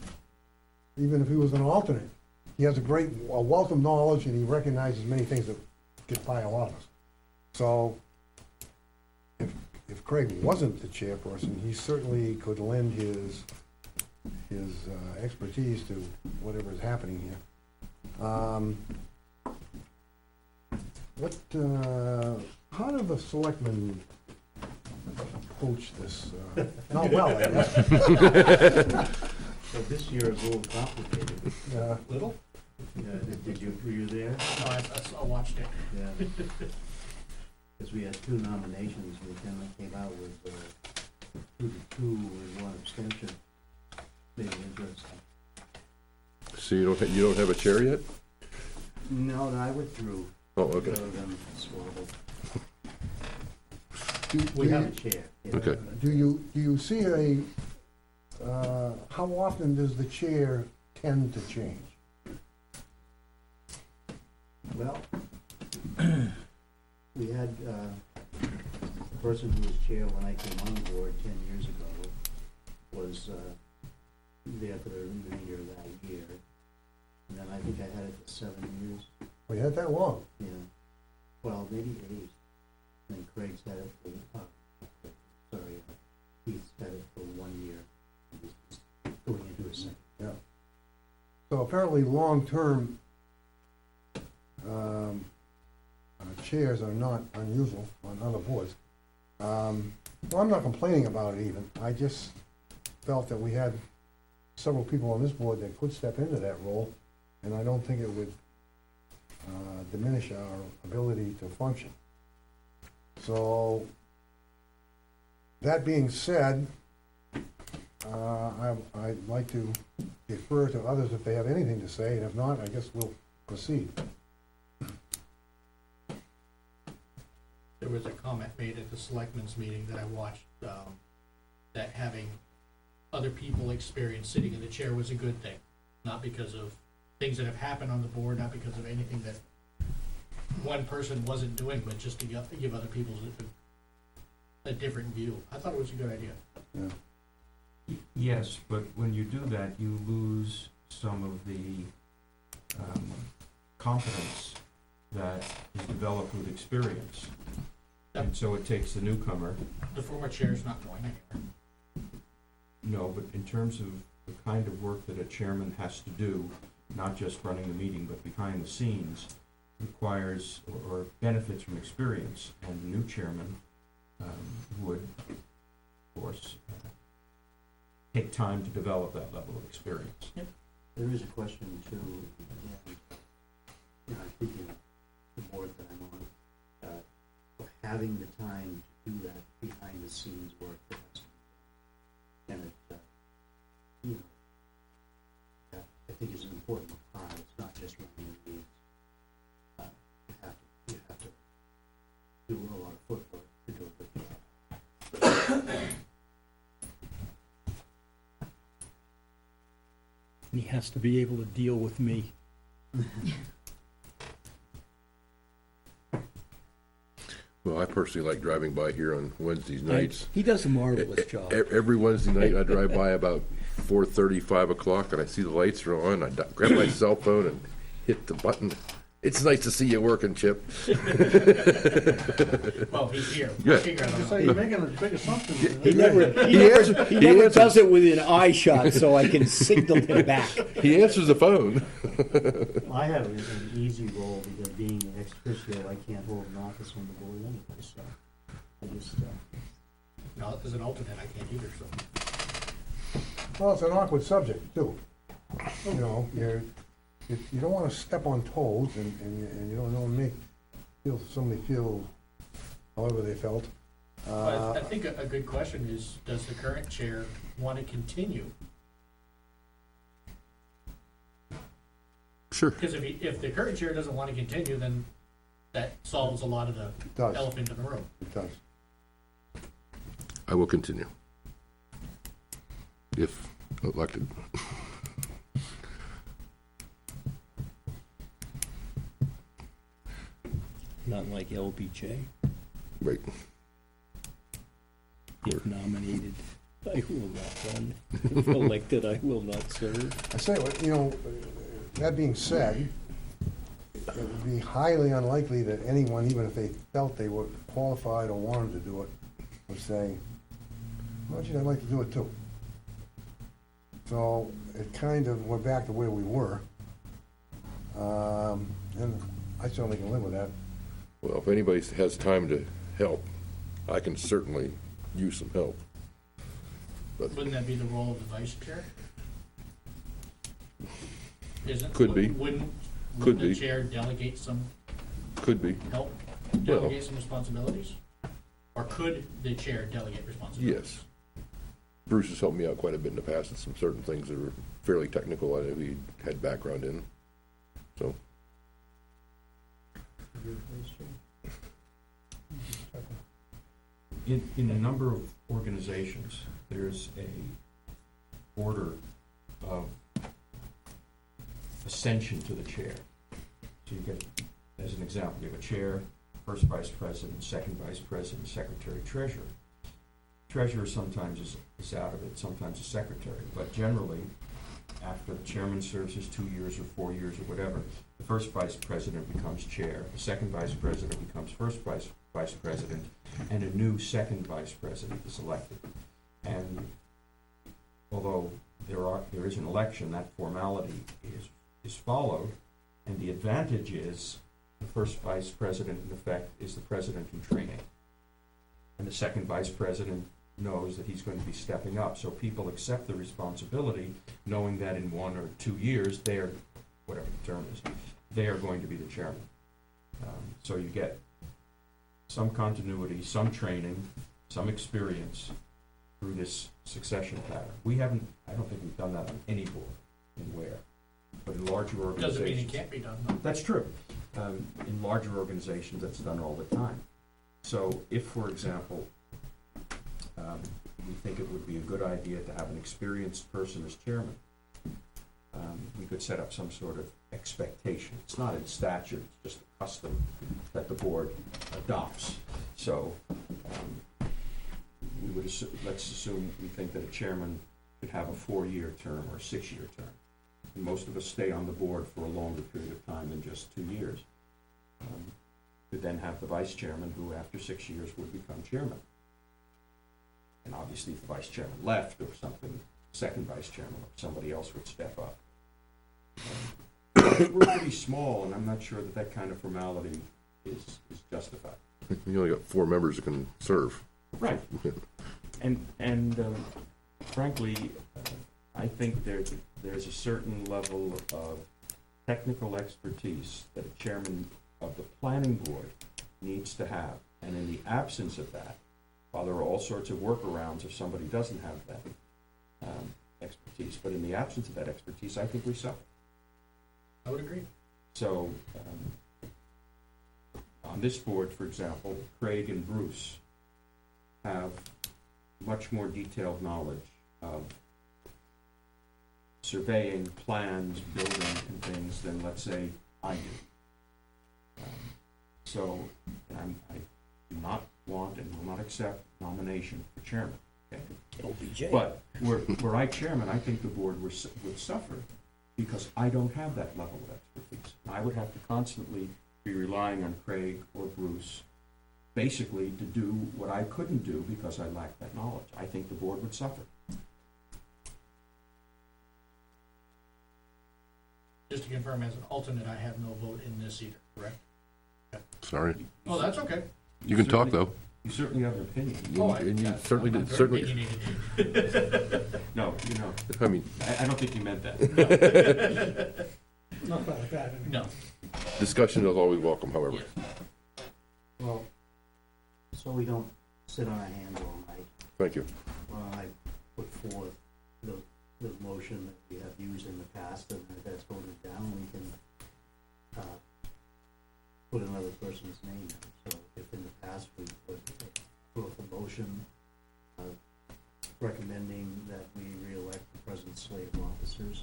Speaker 8: even if he was an alternate, he has a wealth of knowledge and he recognizes many things that get by a lot of us. So if Craig wasn't the chairperson, he certainly could lend his expertise to whatever is happening here. How do the selectmen coach this? Not well, I guess.
Speaker 11: So this year is a little complicated.
Speaker 4: Little?
Speaker 11: Yeah, were you there?
Speaker 4: No, I watched it.
Speaker 11: Yeah. Because we had two nominations, we kind of came out with 2-2 with one abstention. Maybe interesting.
Speaker 1: So you don't have a chair yet?
Speaker 11: No, I withdrew.
Speaker 1: Oh, okay.
Speaker 11: Rather than swabbled.
Speaker 8: Do
Speaker 11: We have a
Speaker 8: you-
Speaker 11: chair. Yeah.
Speaker 1: Okay.
Speaker 8: Do you see how often does the chair tend to change?
Speaker 11: Well, we had the person who was chair when I came on board 10 years ago was there for the remainder of that year. And then I think I had it for 7 years.
Speaker 8: We had that long.
Speaker 11: Yeah. Well, maybe 8. And then Craig's had it for, Keith's had it for 1 year. He's going into his second.
Speaker 8: Yeah. So apparently, long-term chairs are not unusual on other boards. Well, I'm not complaining about it even. I just felt that we had several people on this board that could step into that role, and I don't think it would diminish our ability to function. So, that being said, I'd like to defer to others if they have anything to say, and if not, I guess we'll proceed.
Speaker 4: There was a comment made at the selectmen's meeting that I watched, that having other people experience sitting in the chair was a good thing. Not because of things that have happened on the board, not because of anything that one person wasn't doing, but just to give other people a different view. I thought it was a good idea.
Speaker 8: Yeah.
Speaker 6: Yes, but when you do that, you lose some of the confidence that is developed with experience. And so it takes the newcomer.
Speaker 4: The former chair is not going anywhere.
Speaker 6: No, but in terms of the kind of work that a chairman has to do, not just running the meeting, but behind the scenes, requires or benefits from experience. And the new chairman would, of course, take time to develop that level of experience.
Speaker 11: There is a question too, again, I think in the board that I'm on, for having the time to do that behind the scenes work that has to be done. And it, that I think is an important part. It's not just running the meetings. You have to do a lot of footwork to do a good job.
Speaker 2: He has to be able to deal with me.
Speaker 1: Well, I personally like driving by here on Wednesdays nights.
Speaker 2: He does a marvelous job.
Speaker 1: Every Wednesday night, I drive by about 4:30, 5 o'clock, and I see the lights are on. I grab my cell phone and hit the button. It's nice to see you working, Chip.
Speaker 4: Well, he's here.
Speaker 1: Good.
Speaker 4: Figure out
Speaker 5: So you're making a big assumption.
Speaker 2: He never does it within eye shot, so I can signal him back.
Speaker 1: He answers the phone.
Speaker 11: I have an easy role because being an ex officio, I can't hold an office on the board anyway, so I just,
Speaker 4: No, as an alternate, I can't either, so.
Speaker 8: Well, it's an awkward subject, too. You know, you don't wanna step on toes, and you don't wanna make somebody feel however they felt.
Speaker 4: I think a good question is, does the current chair want to continue?
Speaker 1: Sure.
Speaker 4: Because if the current chair doesn't want to continue, then that solves a lot of the
Speaker 8: does.
Speaker 4: elephant in the room.
Speaker 8: It does.
Speaker 1: I will continue. If elected.
Speaker 2: Not like LBJ.
Speaker 1: Right.
Speaker 2: If nominated, I will not run. If elected, I will not serve.
Speaker 8: I say, you know, that being said, it would be highly unlikely that anyone, even if they felt they were qualified or wanted to do it, would say, well, gee, I'd like to do it too. So it kind of, we're back to where we were. And I certainly can live with that.
Speaker 1: Well, if anybody has time to help, I can certainly use some help. But
Speaker 4: Wouldn't that be the role of the vice chair? Isn't?
Speaker 1: Could be.
Speaker 4: Wouldn't
Speaker 1: Could
Speaker 4: the
Speaker 1: be.
Speaker 4: chair delegate some
Speaker 1: could be,
Speaker 4: help,
Speaker 1: Well-
Speaker 4: delegate some responsibilities? Or could the chair delegate responsibilities?
Speaker 1: yes. Bruce has helped me out quite a bit in the past with some certain things that were fairly technical. I know he had background in. So,
Speaker 6: In a number of organizations, there's a order of ascension to the chair. So you get, as an example, you have a chair, first vice president, second vice president, secretary, treasurer. Treasurer sometimes is out of it, sometimes a secretary, but generally, after the chairman serves his 2 years or 4 years or whatever, the first vice president becomes chair, the second vice president becomes first vice president, and a new second vice president is elected. And although there is an election, that formality is followed, and the advantage is the first vice president, in effect, is the president in training. And the second vice president knows that he's going to be stepping up. So people accept the responsibility, knowing that in 1 or 2 years, they are, whatever the term is, they are going to be the chairman. So you get some continuity, some training, some experience through this succession pattern. I don't think we've done that on any board in Weare, but in larger organizations.
Speaker 4: Doesn't mean it can't be done, though.
Speaker 6: That's true. In larger organizations, that's done all the time. So if, for example, we think it would be a good idea to have an experienced person as chairman, we could set up some sort of expectation. It's not in statute, it's just a custom that the board adopts. So let's assume we think that a chairman could have a 4-year term or a 6-year term. And most of us stay on the board for a longer period of time than just 2 years. Could then have the vice chairman who, after 6 years, would become chairman. And obviously, if the vice chairman left or something, second vice chairman or somebody else would step up. We're pretty small, and I'm not sure that kind of formality is justified.
Speaker 1: you only got 4 members that can serve.
Speaker 6: Right. And frankly, I think there's a certain level of technical expertise that a chairman of the planning board needs to have. And in the absence of that, while there are all sorts of workarounds if somebody doesn't have that expertise, but in the absence of that expertise, I think we suffer.
Speaker 4: I would agree.
Speaker 6: So on this board, for example, Craig and Bruce have much more detailed knowledge of surveying, plans, building, and things than, let's say, I do. So I do not want and will not accept nomination for chairman, okay?
Speaker 2: LBJ.
Speaker 6: But were I chairman, I think the board would suffer, because I don't have that level of expertise. I would have to constantly be relying on Craig or Bruce, basically to do what I couldn't do because I lacked that knowledge. I think the board would suffer.
Speaker 4: Just to confirm, as an alternate, I have no vote in this either, correct?
Speaker 1: Sorry.
Speaker 4: Oh, that's okay.
Speaker 1: You can talk, though.
Speaker 6: You certainly have an opinion.
Speaker 1: And you
Speaker 4: I'm
Speaker 1: certainly did,
Speaker 4: very
Speaker 1: certainly,
Speaker 4: opinionated.
Speaker 6: No, you know,
Speaker 1: I mean,
Speaker 6: I don't think you meant that.
Speaker 5: Not quite like that.
Speaker 4: No.
Speaker 1: discussion is always welcome, however.
Speaker 4: Yes.
Speaker 11: Well, so we don't sit on our hands all night,
Speaker 1: Thank you.
Speaker 11: I put forth the motion that we have used in the past, and if that's voted down, we can, put another person's name in. So if in the past we put forth a motion, recommending that we re-elect the present slate of officers,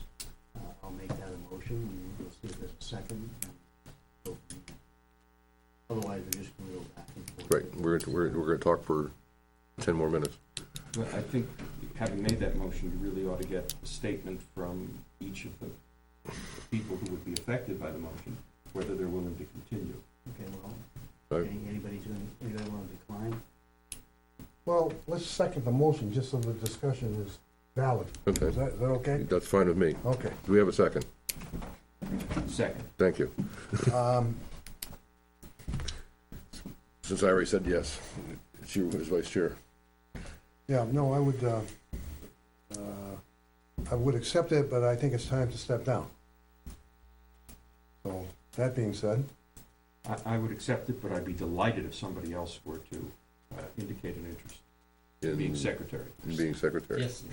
Speaker 11: I'll make that a motion, and we'll see if there's a second, and go from there. Otherwise, we're just gonna go back and forth.
Speaker 1: Right, we're gonna talk for 10 more minutes.
Speaker 6: But I think, having made that motion, you really ought to get a statement from each of the people who would be affected by the motion, whether they're willing to continue.
Speaker 11: Okay, well,
Speaker 1: Right.
Speaker 11: anybody want to decline?
Speaker 8: Well, let's second the motion, just so the discussion is valid.
Speaker 1: Okay,
Speaker 8: Is that okay?
Speaker 1: that's fine with me.
Speaker 8: Okay.
Speaker 1: Do we have a second?
Speaker 6: Second.
Speaker 1: Thank you. Since I already said yes, it's you as vice chair.
Speaker 8: Yeah, no, I would accept it, but I think it's time to step down. So, that being said,
Speaker 6: I would accept it, but I'd be delighted if somebody else were to indicate an interest in being secretary.
Speaker 1: In being secretary.
Speaker 4: Yes.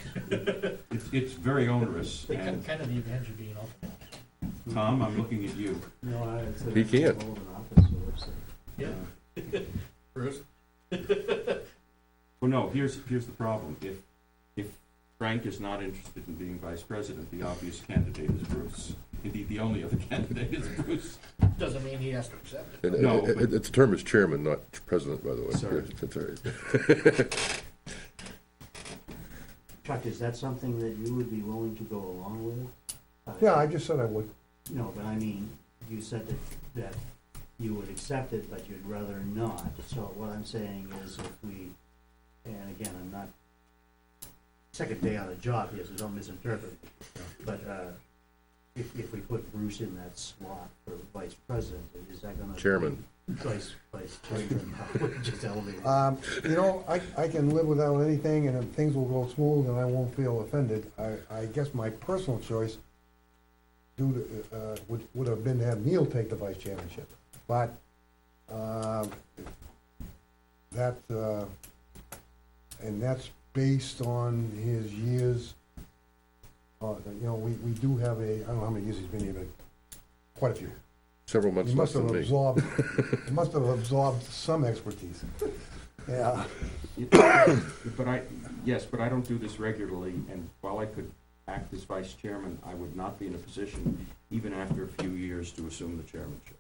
Speaker 6: It's very onerous,
Speaker 4: They
Speaker 6: and
Speaker 4: kind of the advantage of being an alternate.
Speaker 6: Tom, I'm looking at you.
Speaker 11: No, it's a.
Speaker 1: He can't.
Speaker 11: it's a golden office, so it's a-
Speaker 4: Yeah. Bruce?
Speaker 6: Well, no, here's the problem. If Frank is not interested in being vice president, the obvious candidate is Bruce. Indeed, the only other candidate is Bruce.
Speaker 4: Doesn't mean he has to accept it.
Speaker 1: And,
Speaker 6: No,
Speaker 1: and-
Speaker 6: but-
Speaker 1: and its term is chairman, not president, by the way.
Speaker 6: Sorry.
Speaker 1: That's all right.
Speaker 11: Chuck, is that something that you would be willing to go along with?
Speaker 8: yeah, I just said I would.
Speaker 11: No, but I mean, you said that you would accept it, but you'd rather not. So what I'm saying is if we, and again, I'm not, second day on the job here, so don't misinterpret me. But, if we put Bruce in that slot for vice president, is that gonna?
Speaker 1: Chairman.
Speaker 11: Vice chairman, just elevate.
Speaker 8: You know, I can live without anything, and if things will go smooth and I won't feel offended, I guess my personal choice would have been to have Neil take the vice chairmanship. But, and that's based on his years. You know, we do have I don't know how many years he's been here, but quite a few.
Speaker 1: Several months
Speaker 8: He
Speaker 1: less
Speaker 8: must have
Speaker 1: than me.
Speaker 8: absorbed some expertise. Yeah.
Speaker 6: But I don't do this regularly, and while I could act as vice chairman, I would not be in a position, even after a few years, to assume the chairmanship.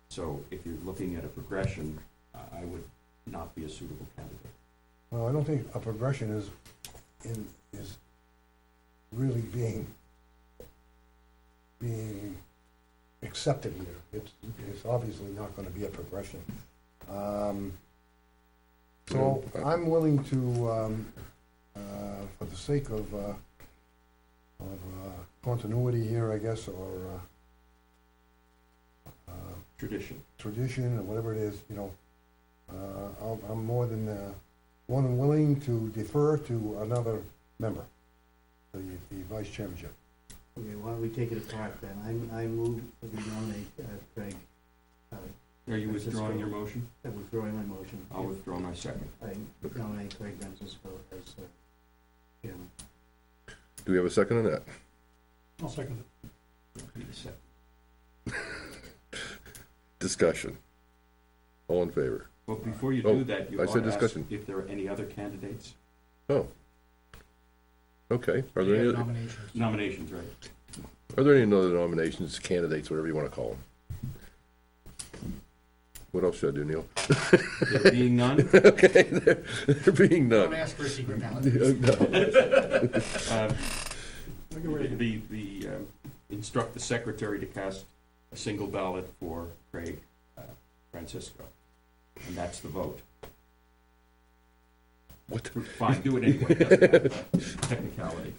Speaker 6: So if you're looking at a progression, I would not be a suitable candidate.
Speaker 8: Well, I don't think a progression is really being accepted here. It's obviously not gonna be a progression. So I'm willing to, for the sake of continuity here, I guess, or
Speaker 6: Tradition.
Speaker 8: tradition, or whatever it is, you know, I'm more than willing to defer to another member, the vice chairmanship.
Speaker 11: Okay, why don't we take it apart then? I move that we nominate Craig.
Speaker 6: Are you withdrawing your motion?
Speaker 11: I'm withdrawing my motion.
Speaker 6: I'll withdraw my second.
Speaker 11: I nominate Craig Francisco as chairman.
Speaker 1: Do we have a second on that?
Speaker 5: I'll second it.
Speaker 6: Need a second.
Speaker 1: Discussion. All in favor?
Speaker 6: Well, before you
Speaker 1: Oh,
Speaker 6: do that, you
Speaker 1: I
Speaker 6: ought
Speaker 1: said
Speaker 6: to ask
Speaker 1: discussion.
Speaker 6: if there are any other candidates.
Speaker 1: Oh. Okay. Are
Speaker 4: We
Speaker 1: there
Speaker 4: have
Speaker 1: any,
Speaker 4: nominations.
Speaker 6: Nominations, right?
Speaker 1: are there any other nominations, candidates, whatever you wanna call them? What else should I do, Neil?
Speaker 6: There being none,
Speaker 1: Okay, there being
Speaker 4: Don't
Speaker 1: none.
Speaker 4: ask for a secret ballot.
Speaker 6: instruct the secretary to cast a single ballot for Craig Francisco. And that's the vote.
Speaker 1: What?
Speaker 6: Fine, do it anyway, doesn't matter. Technicality.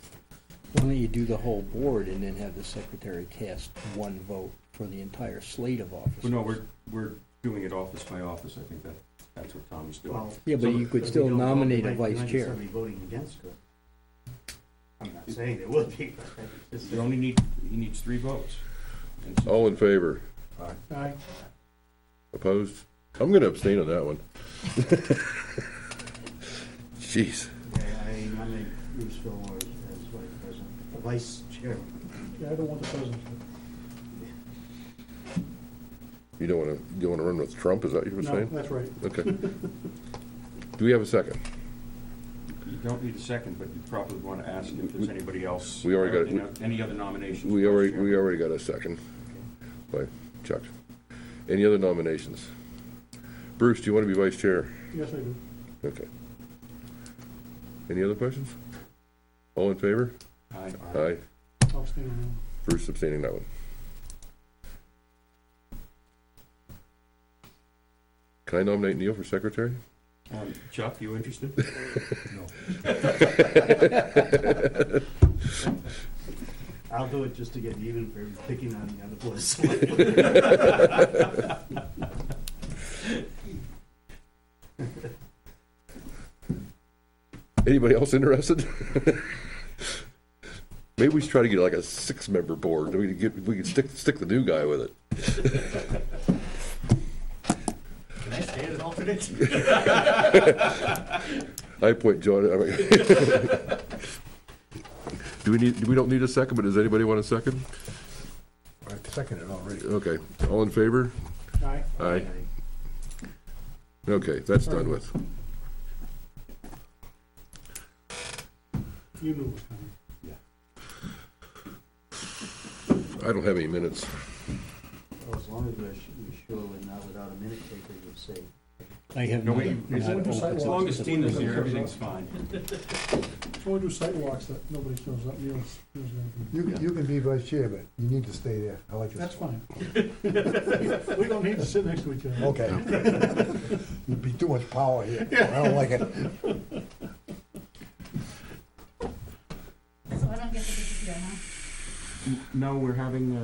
Speaker 2: Why don't you do the whole board and then have the secretary cast one vote for the entire slate of officers?
Speaker 6: Well, no, we're doing it office by office, I think that's what Tom's doing.
Speaker 11: Well,
Speaker 2: Yeah, but
Speaker 6: So-
Speaker 2: you could
Speaker 11: if
Speaker 2: still
Speaker 11: we don't vote,
Speaker 2: nominate
Speaker 11: you
Speaker 2: a
Speaker 11: might-
Speaker 2: vice
Speaker 11: you might
Speaker 2: chair.
Speaker 11: necessarily voting against it. I'm not saying there will be, but it's just.
Speaker 6: He needs 3 votes. And so-
Speaker 1: All in favor?
Speaker 5: Aye.
Speaker 1: Opposed? I'm gonna abstain on that one. Jeez.
Speaker 11: Yeah, I nominate Bruce Fillmore as vice president, vice chairman.
Speaker 5: Yeah, I don't want the president.
Speaker 1: You don't wanna run with Trump, is that what you were
Speaker 5: No,
Speaker 1: saying?
Speaker 5: that's right.
Speaker 1: Okay. Do we have a second?
Speaker 6: You don't need a second, but you probably want to ask if there's anybody else.
Speaker 1: We already got-
Speaker 6: Any other nominations?
Speaker 1: We
Speaker 6: for
Speaker 1: already,
Speaker 6: chair?
Speaker 1: we already got a second by Chuck. Any other nominations? Bruce, do you want to be vice chair?
Speaker 5: Yes, I do.
Speaker 1: Okay. Any other questions? All in favor?
Speaker 6: Aye.
Speaker 1: Aye.
Speaker 5: I'll stay on
Speaker 1: Bruce abstaining that one. Can I nominate Neil for secretary?
Speaker 6: Chuck, you interested?
Speaker 11: I'll do it just to get even for picking on the other boards.
Speaker 1: Anybody else interested? Maybe we should try to get like a 6-member board. We can stick the new guy with it.
Speaker 4: Can I stay as an alternate?
Speaker 1: I appoint John. Do we don't need a second, but does anybody want a second?
Speaker 8: I seconded it already.
Speaker 1: Okay, all in favor?
Speaker 5: Aye.
Speaker 1: Aye. Okay, that's done with.
Speaker 5: You knew it was coming.
Speaker 1: I don't have any minutes.
Speaker 11: Well, as long as we're sure we're not without a minute taker, you're safe.
Speaker 2: I have
Speaker 6: No,
Speaker 2: not.
Speaker 6: we-
Speaker 2: not
Speaker 5: as long as
Speaker 2: opened
Speaker 6: As
Speaker 2: it.
Speaker 6: long as Tina's here, everything's fine.
Speaker 5: So we do sidewalks that nobody shows up, Neil's anything.
Speaker 8: You can be vice chair, but you need to stay there. I like this.
Speaker 5: That's fine. We don't need to sit next to each other.
Speaker 8: Okay. You'd be too much power here. I don't like it.
Speaker 12: So I don't get to disappear, huh?
Speaker 6: No, we're having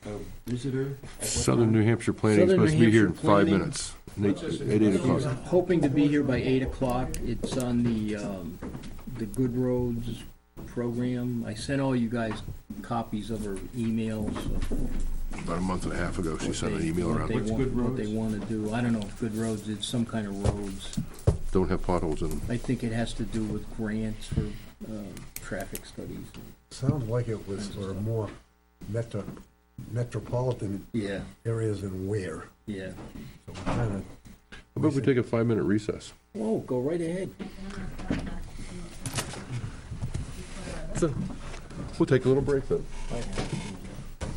Speaker 6: a visitor. At what
Speaker 1: Southern
Speaker 6: time?
Speaker 1: New Hampshire Planning is
Speaker 2: Southern
Speaker 1: supposed to be
Speaker 2: New
Speaker 1: here in
Speaker 2: Hampshire
Speaker 1: 5
Speaker 2: Planning.
Speaker 1: minutes. At 8 o'clock.
Speaker 2: Hoping to be here by 8 o'clock. It's on the Good Roads program. I sent all you guys copies of her emails. Of
Speaker 1: About a month and a half ago, she sent an email
Speaker 2: what
Speaker 1: around.
Speaker 2: they
Speaker 6: What's
Speaker 2: want-
Speaker 6: Good
Speaker 2: What they
Speaker 6: Roads?
Speaker 2: want to do. I don't know if Good Roads, it's some kind of roads.
Speaker 1: Don't have potholes in them.
Speaker 2: I think it has to do with grants for traffic studies.
Speaker 8: Sounds like it was for more metropolitan
Speaker 2: Yeah,
Speaker 8: areas than Weare.
Speaker 2: yeah.
Speaker 8: So we kinda,
Speaker 1: How about we take a 5-minute recess?
Speaker 2: Oh, go right ahead.
Speaker 1: We'll take a little break then.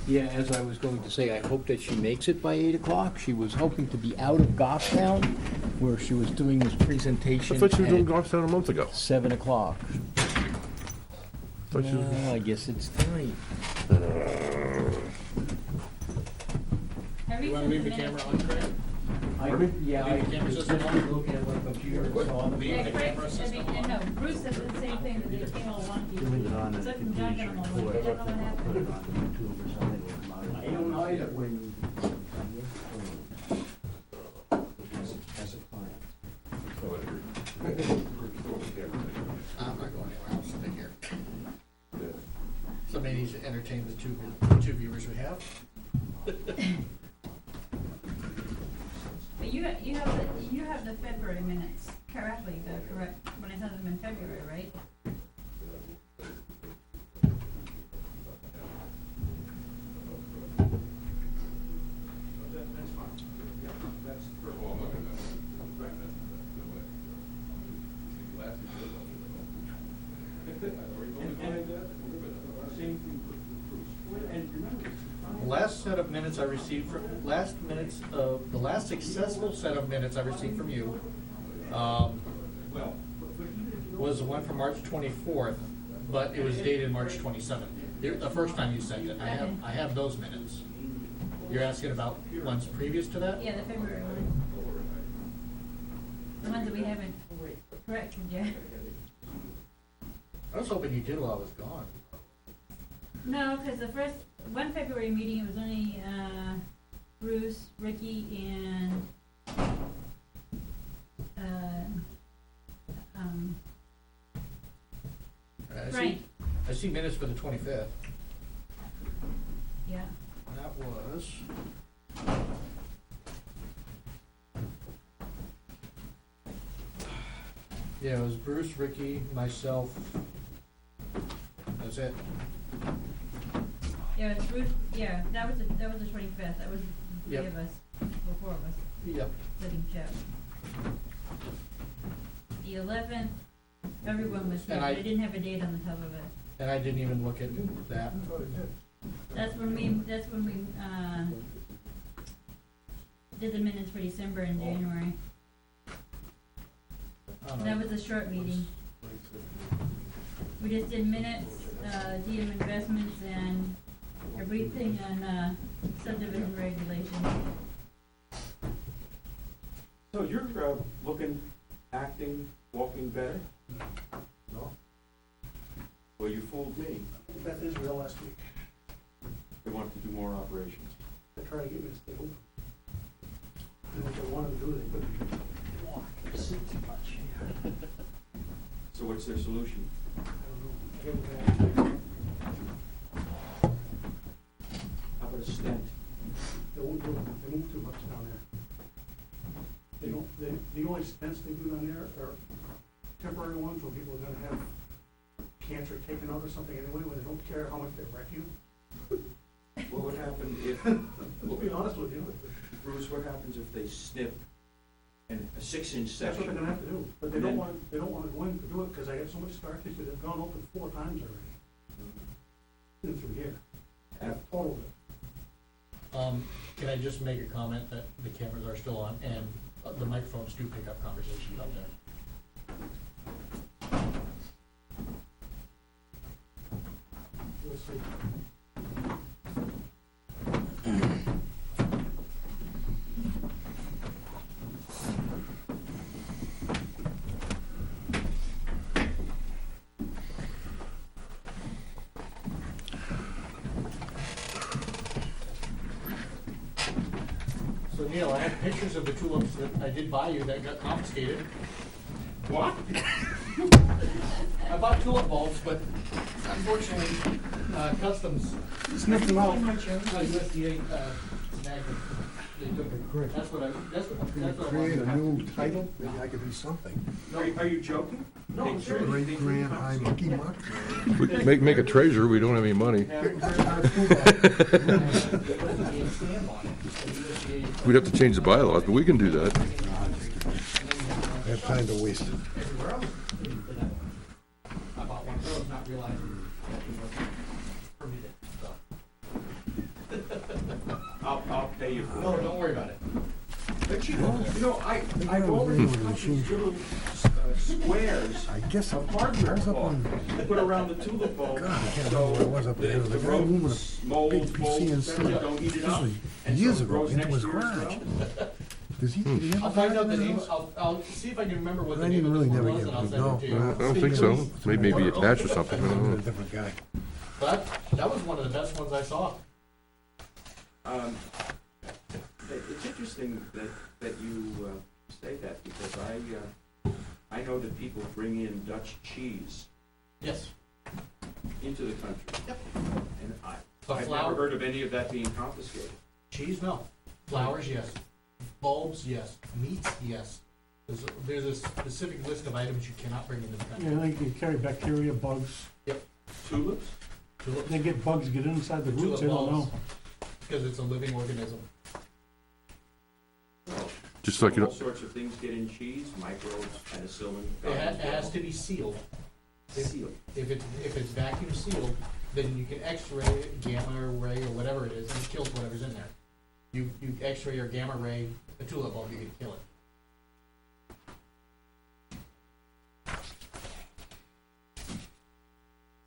Speaker 2: Yeah, as I was going to say, I hope that she makes it by 8 o'clock. She was hoping to be out of Goffstown, where she was doing this
Speaker 1: I
Speaker 2: presentation
Speaker 1: thought you were doing
Speaker 2: at
Speaker 1: Goffstown a month ago.
Speaker 2: 7 o'clock.
Speaker 1: Thought you-
Speaker 2: No, I guess it's tonight.
Speaker 4: You wanna leave the camera on, Craig?
Speaker 2: Yeah,
Speaker 4: Leave the camera system on?
Speaker 2: look at my computer, so I'm
Speaker 4: Leave the camera system on?
Speaker 12: No, Bruce said the same thing, that they came all wonky.
Speaker 11: You leave it on and
Speaker 12: Except from
Speaker 11: continue
Speaker 12: John
Speaker 11: to
Speaker 12: got them all
Speaker 11: record,
Speaker 12: wonky. I don't know what
Speaker 11: put it
Speaker 12: happened.
Speaker 11: on YouTube or something, it'll come out.
Speaker 2: I don't either when.
Speaker 11: As a client.
Speaker 4: I'm not going anywhere, I'll stay here. Somebody needs to entertain the two viewers we have.
Speaker 12: But you have the February minutes correctly, the correct, when I sent them in February, right?
Speaker 6: And remember,
Speaker 4: last set of minutes I received from, the last successful set of minutes I received from you, was the one from March 24th, but it was dated March 27th. The first time you sent it, I have those minutes. You're asking about ones previous to that?
Speaker 12: Yeah, the February one. The ones that we haven't corrected yet.
Speaker 4: I was hoping you did while I was gone.
Speaker 12: No, because the first, one February meeting, it was only, Bruce, Ricky, and, Frank.
Speaker 4: I see minutes for the 25th.
Speaker 12: Yeah.
Speaker 4: That was. Yeah, it was Bruce, Ricky, myself. That's it.
Speaker 12: Yeah, it's Bruce, yeah, that was the 25th, that was the
Speaker 4: Yep.
Speaker 12: three of us, or four of us,
Speaker 4: Yep.
Speaker 12: sitting chat. The 11th, everyone was here,
Speaker 4: And
Speaker 12: but
Speaker 4: I-
Speaker 12: it didn't have a date on the top of it.
Speaker 4: And I didn't even look at that.
Speaker 12: That's when we, did the minutes for December and January. That was a short meeting. We just did minutes, deed of investments, and a brief thing on, subdivision regulations.
Speaker 6: So you're looking, acting, walking better? No? Well, you fooled me.
Speaker 5: Beth Israel last week.
Speaker 6: They wanted to do more operations.
Speaker 5: They tried to get me to stay open. And what they wanted to do, they couldn't walk, sit too much.
Speaker 6: So what's their solution?
Speaker 5: I don't know.
Speaker 6: How about a stent?
Speaker 5: They won't do it, they move too much down there. They don't, the only stents they do down there are temporary ones where people are gonna have cancer taken out or something anyway, where they don't care how much they wreck you.
Speaker 6: What would happen if,
Speaker 5: We'll be honest with you,
Speaker 6: Bruce, what happens if they snip in a 6-inch
Speaker 5: that's what they're
Speaker 6: section?
Speaker 5: gonna have to do, but they don't wanna go in to do it, because I got so much scar tissue, they've gone open 4 times already. In through here. Total.
Speaker 4: Can I just make a comment that the cameras are still on and the microphones do pick up conversations up there?
Speaker 5: Let's see.
Speaker 4: So Neil, I have pictures of the tulips that I did buy you that got confiscated.
Speaker 6: What?
Speaker 4: I bought tulip bulbs, but unfortunately, customs.
Speaker 5: Sniff them out.
Speaker 4: USDA, snagged them. They took it. That's what I
Speaker 8: Create a
Speaker 4: wanted.
Speaker 8: new title, maybe I could do something.
Speaker 6: Are you joking?
Speaker 4: No, I'm serious.
Speaker 8: Great Grand High Monkey Muck.
Speaker 1: We make a treasure, we don't have any money. We'd have to change the bylaws, but we can do that.
Speaker 8: I have time to waste.
Speaker 4: Everywhere else. I bought one of those, not realizing that it wasn't permitted, so.
Speaker 6: I'll pay you for it.
Speaker 4: No, don't worry about it.
Speaker 6: But you know, I've already got these little squares
Speaker 8: I guess
Speaker 6: of
Speaker 8: I
Speaker 6: hardware
Speaker 8: was up
Speaker 6: cloth
Speaker 8: on,
Speaker 6: to put around the tulip bulb.
Speaker 8: God, I can't remember where I was up there.
Speaker 6: The
Speaker 8: The guy moving
Speaker 6: ropes,
Speaker 8: a
Speaker 6: molds,
Speaker 8: big
Speaker 6: molds,
Speaker 8: CNC.
Speaker 6: don't eat it
Speaker 8: This
Speaker 6: up.
Speaker 8: was
Speaker 6: And
Speaker 8: years
Speaker 6: so it
Speaker 8: ago,
Speaker 6: grows
Speaker 8: into
Speaker 6: next
Speaker 8: his
Speaker 6: year as
Speaker 8: garage.
Speaker 6: well.
Speaker 8: Does he have
Speaker 4: I'll
Speaker 8: a
Speaker 4: find out the
Speaker 8: garden in
Speaker 4: name,
Speaker 8: his house?
Speaker 4: I'll see if I can remember what the
Speaker 8: I
Speaker 4: name
Speaker 8: didn't
Speaker 4: of this
Speaker 8: really
Speaker 4: one
Speaker 8: never
Speaker 4: was,
Speaker 8: get
Speaker 4: and I'll
Speaker 8: it.
Speaker 4: send it
Speaker 8: No,
Speaker 4: to you.
Speaker 1: I don't think so. Maybe attached or something, I don't
Speaker 8: A
Speaker 1: know.
Speaker 8: different guy.
Speaker 4: But that was one of the best ones I saw.
Speaker 6: It's interesting that you say that, because I know that people bring in Dutch cheese
Speaker 4: Yes.
Speaker 6: into the country.
Speaker 4: Yep.
Speaker 6: And
Speaker 4: The
Speaker 6: I've never
Speaker 4: flower,
Speaker 6: heard of any of that being confiscated.
Speaker 4: cheese, no. Flowers, yes. Bulbs, yes. Meats, yes. There's a specific list of items you cannot bring into the country.
Speaker 5: Yeah, they can carry bacteria, bugs.
Speaker 6: Tulips?
Speaker 4: Tulips,
Speaker 5: They get bugs get inside the
Speaker 4: The
Speaker 5: roots,
Speaker 4: tulip
Speaker 5: they don't know.
Speaker 4: bulbs. Because it's a living organism.
Speaker 1: Just like, you
Speaker 6: All
Speaker 1: know,
Speaker 6: sorts of things get in cheese, microbes, penicillin.
Speaker 4: It has to be sealed.
Speaker 6: Sealed.
Speaker 4: If it's vacuum sealed, then you can X-ray it, gamma ray, or whatever it is, and it kills whatever's in there. You X-ray or gamma ray a tulip bulb, you can kill it.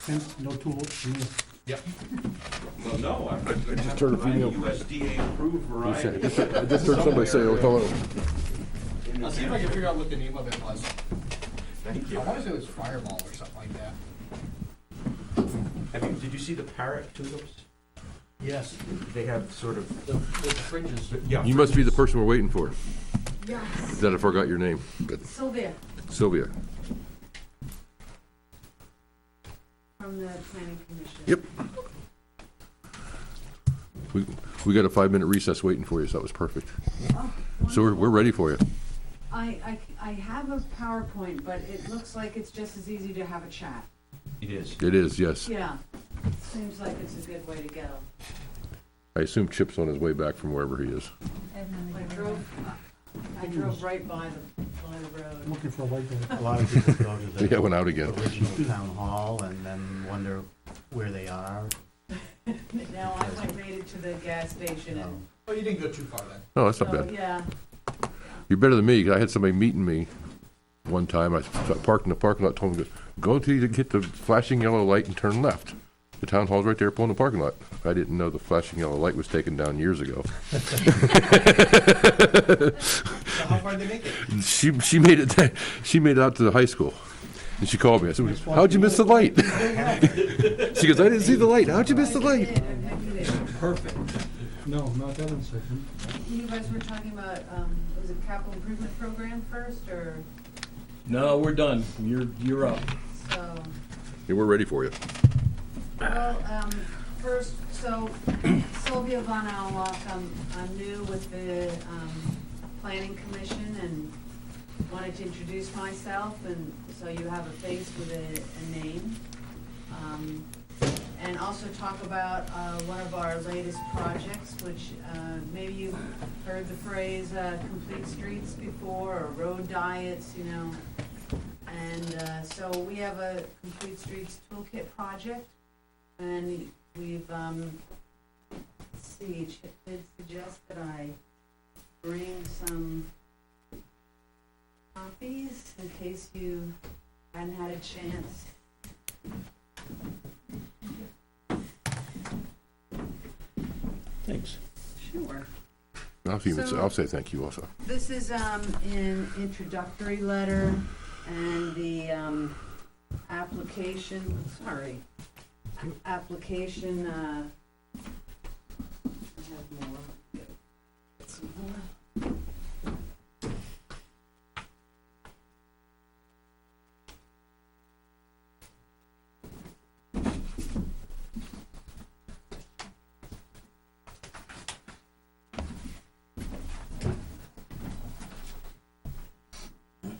Speaker 5: And no tulips,
Speaker 4: Yep.
Speaker 9: Well, no, I
Speaker 1: just heard a female-
Speaker 9: USDA approved variety.
Speaker 1: I just heard somebody say, oh, hello.
Speaker 4: I'll see if I can figure out what the name of it was.
Speaker 9: Thank
Speaker 4: I wanna say it was Fireball or something like that.
Speaker 6: Did you see the parrot tulips?
Speaker 4: Yes.
Speaker 6: They have sort of,
Speaker 4: The fringes.
Speaker 6: yeah.
Speaker 1: You must be the person we're waiting for.
Speaker 7: Yes,
Speaker 1: That I forgot your name, but
Speaker 7: Sylvia
Speaker 1: Sylvia.
Speaker 7: from the planning commission.
Speaker 1: Yep. We got a 5-minute recess waiting for you, so that was perfect.
Speaker 7: Oh,
Speaker 1: So we're ready for you.
Speaker 7: I have a PowerPoint, but it looks like it's just as easy to have a chat.
Speaker 6: It is.
Speaker 1: It is, yes.
Speaker 7: Yeah, seems like it's a good way to go.
Speaker 1: I assume Chip's on his way back from wherever he is.
Speaker 7: I drove right by the road.
Speaker 5: looking for a light there.
Speaker 11: A lot of people go to
Speaker 1: Yeah,
Speaker 11: the
Speaker 1: went out again.
Speaker 11: original town hall and then wonder where they are.
Speaker 7: No, I made it to the gas station and,
Speaker 4: Oh, you didn't go too far then.
Speaker 1: Oh, that's not
Speaker 7: so,
Speaker 1: bad.
Speaker 7: yeah.
Speaker 1: You're better than me, 'cause I had somebody meeting me one time. I parked in the parking lot, told him, go till you hit the flashing yellow light and turn left. The town hall's right there pulling the parking lot. I didn't know the flashing yellow light was taken down years ago.
Speaker 4: So how far did they make it?
Speaker 1: She made it. She made it out to the high school, and she called me. I said, "How'd you miss the light?" She goes, "I didn't see the light. How'd you miss the light?"
Speaker 7: I did.
Speaker 6: Perfect.
Speaker 5: No, not that one second.
Speaker 7: You guys were talking about, was it capital improvement program first, or,
Speaker 10: No, we're done. You're up.
Speaker 7: so,
Speaker 1: Yeah, we're ready for you.
Speaker 7: well, first, so Sylvia Von Allock, I'm new with the, planning commission and wanted to introduce myself, and so you have a face with a name. And also talk about, one of our latest projects, which, maybe you've heard the phrase, complete streets before, or road diets, you know. And, so we have a complete streets toolkit project, and we've, let's see, Chip did suggest that I bring some copies in case you hadn't had a chance.
Speaker 2: Thanks.
Speaker 7: Sure.
Speaker 1: I'll say thank you also.
Speaker 7: This is, an introductory letter and the, application, application, I have more. Get some more.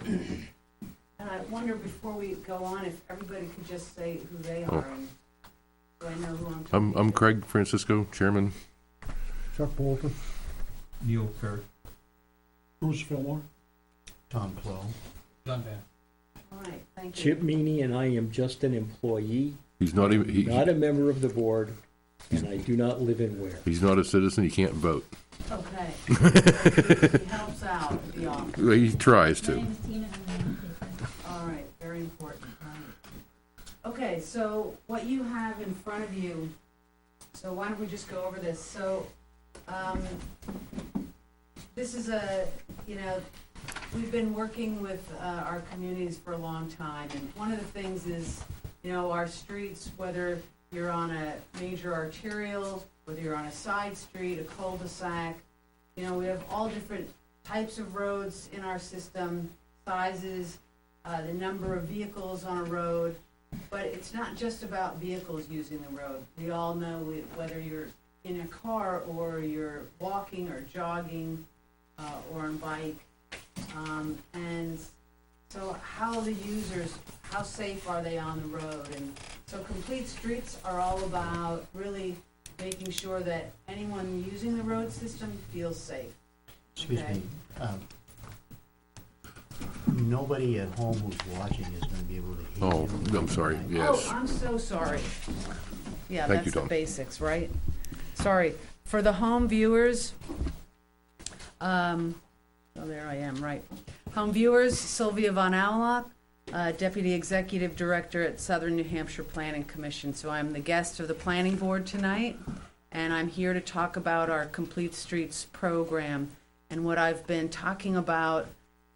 Speaker 7: And I wonder, before we go on, if everybody could just say who they are, and so I know who I'm talking to.
Speaker 1: I'm Craig Francisco, chairman.
Speaker 8: Chuck Bolton.
Speaker 6: Neil Kerr.
Speaker 5: Bruce Fillmore.
Speaker 11: Tom Clow.
Speaker 4: Done that.
Speaker 7: All right, thank you.
Speaker 2: Chip Meany and I am just an employee,
Speaker 1: He's not even.
Speaker 2: not a member of the board, and I do not live in Weare.
Speaker 1: He's not a citizen. He can't vote.
Speaker 7: Okay. He helps out at the office.
Speaker 1: Well, he tries
Speaker 12: My
Speaker 1: to.
Speaker 12: name is Tina, and I'm the
Speaker 7: All right, very important. Right. Okay, so what you have in front of you, so why don't we just go over this? So, this is we've been working with our communities for a long time, and one of the things is, our streets, whether you're on a major arterial, whether you're on a side street, a cul-de-sac, we have all different types of roads in our system, sizes, the number of vehicles on a road, but it's not just about vehicles using the road. We all know whether you're in a car or you're walking or jogging or on bike. And so how the users, how safe are they on the road? And so complete streets are all about really making sure that anyone using the road system feels safe.
Speaker 11: Excuse
Speaker 7: Okay.
Speaker 11: me. Nobody at home who's watching is gonna be able to hear
Speaker 1: Oh,
Speaker 11: you.
Speaker 1: I'm sorry.
Speaker 11: Right?
Speaker 1: Yes.
Speaker 7: Oh, I'm so sorry. Yeah,
Speaker 1: Thank you,
Speaker 7: that's the
Speaker 1: Tom.
Speaker 7: basics, right? Sorry. For the home viewers, oh, there I am, right. Home viewers, Sylvia Von Allock, Deputy Executive Director at Southern New Hampshire Planning Commission. So I'm the guest of the Planning Board tonight, and I'm here to talk about our Complete Streets program. And what I've been talking about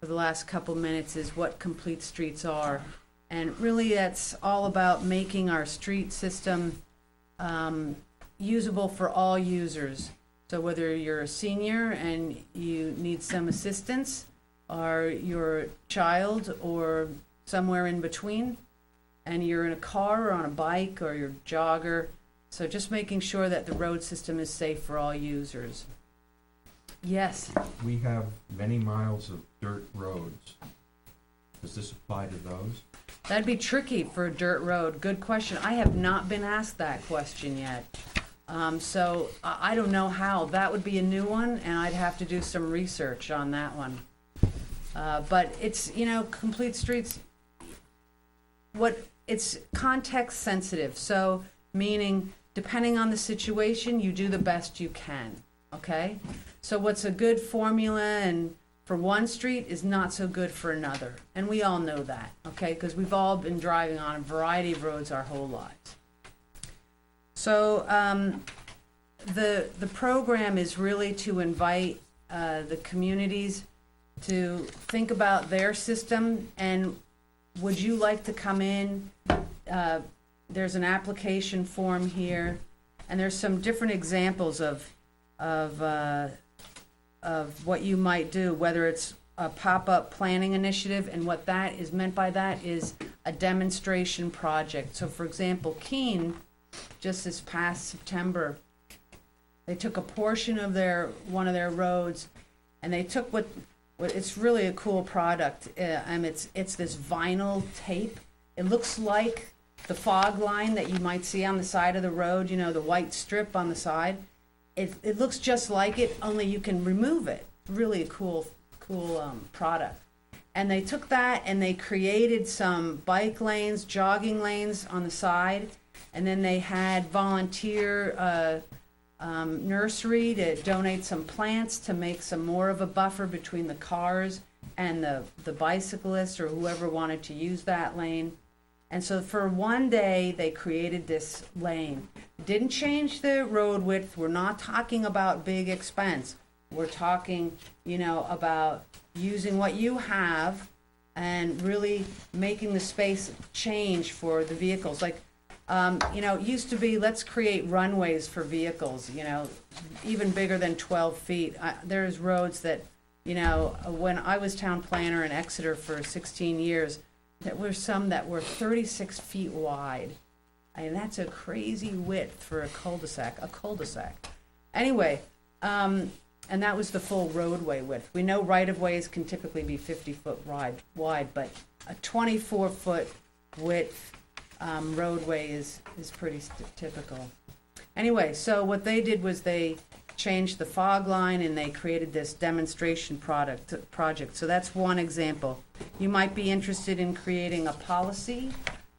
Speaker 7: for the last couple minutes is what Complete Streets are. And really that's all about making our street system usable for all users. So whether you're a senior and you need some assistance, or you're a child or somewhere in between, and you're in a car or on a bike or you're a jogger. So just making sure that the road system is safe for all users. Yes.
Speaker 6: We have many miles of dirt roads. Does this apply to those?
Speaker 7: That'd be tricky for a dirt road. Good question. I have not been asked that question yet. So I don't know how. That would be a new one, and I'd have to do some research on that one. But it's, Complete Streets, it's context sensitive. So meaning, depending on the situation, you do the best you can, okay? So what's a good formula and for one street is not so good for another. And we all know that, okay? Because we've all been driving on a variety of roads our whole lives. So the program is really to invite the communities to think about their system, and would you like to come in? There's an application form here, and there's some different examples of what you might do, whether it's a pop-up planning initiative, and what that is meant by that is a demonstration project. So for example, Keene, just this past September, they took a portion of one of their roads, and they took what it's really a cool product. It's this vinyl tape. It looks like the fog line that you might see on the side of the road, the white strip on the side. It looks just like it, only you can remove it. Really a cool product. And they took that and they created some bike lanes, jogging lanes on the side, and then they had volunteer nursery to donate some plants to make some more of a buffer between the cars and the bicyclists or whoever wanted to use that lane. And so for one day, they created this lane. Didn't change the road width. We're not talking about big expense. We're talking, about using what you have and really making the space change for the vehicles. Like, it used to be, let's create runways for vehicles, even bigger than 12 feet. There's roads that, when I was town planner in Exeter for 16 years, there were some that were 36 feet wide. I mean, that's a crazy width for a cul-de-sac. Anyway, and that was the full roadway width. We know right-of-ways can typically be 50-foot wide, but a 24-foot width roadway is pretty typical. Anyway, so what they did was they changed the fog line and they created this demonstration project. So that's one example. You might be interested in creating a policy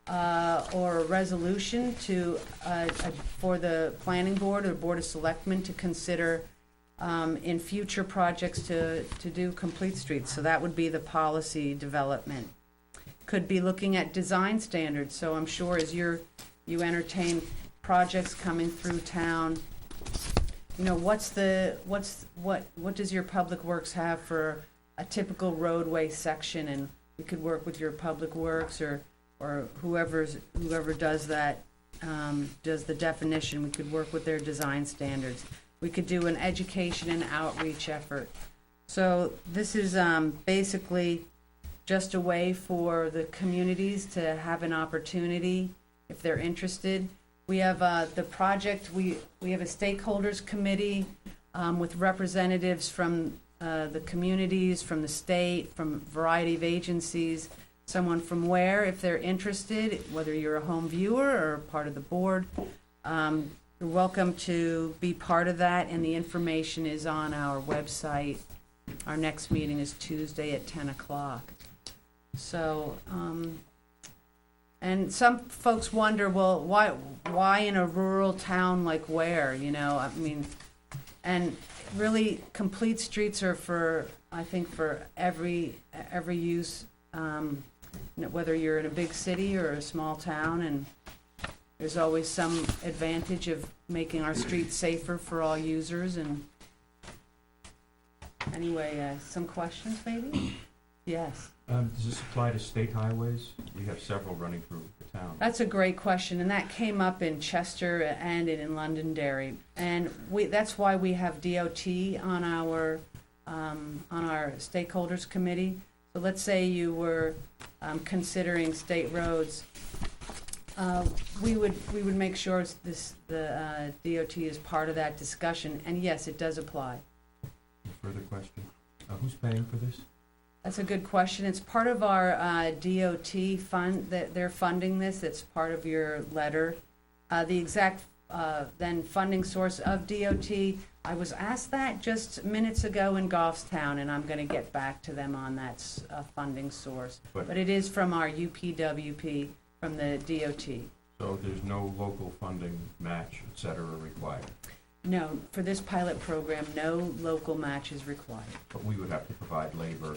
Speaker 7: or a resolution for the planning board or board of selectmen to consider in future projects to do Complete Streets. So that would be the policy development. Could be looking at design standards. So I'm sure as you entertain projects coming through town, what does your public works have for a typical roadway section? And we could work with your public works or whoever does that, does the definition. We could work with their design standards. We could do an education and outreach effort. So this is basically just a way for the communities to have an opportunity if they're interested. We have the project, we have a stakeholders committee with representatives from the communities, from the state, from a variety of agencies, someone from Weare if they're interested, whether you're a home viewer or part of the board. You're welcome to be part of that, and the information is on our website. Our next meeting is Tuesday at 10 o'clock. So, And some folks wonder, well, why in a rural town like Weare, you know, I mean, and really, complete streets are for, I think, for every use, whether you're in a big city or a small town, and there's always some advantage of making our streets safer for all users. And anyway, some questions maybe? Yes.
Speaker 6: Does this apply to state highways? We have several running through the town.
Speaker 7: That's a great question, and that came up in Chester and in Londonderry, and that's why we have DOT on our stakeholders committee. So let's say you were considering state roads, we would make sure the DOT is part of that discussion, and yes, it does apply.
Speaker 6: Further question? Who's paying for this?
Speaker 7: That's a good question. It's part of our DOT fund, that they're funding this. It's part of your letter. The exact then funding source of DOT, I was asked that just minutes ago in Goffstown, and I'm going to get back to them on that funding source. But it is from our UPWP, from the DOT.
Speaker 6: So there's no local funding match, et cetera, required?
Speaker 7: No, for this pilot program, no local match is required.
Speaker 6: But we would have to provide labor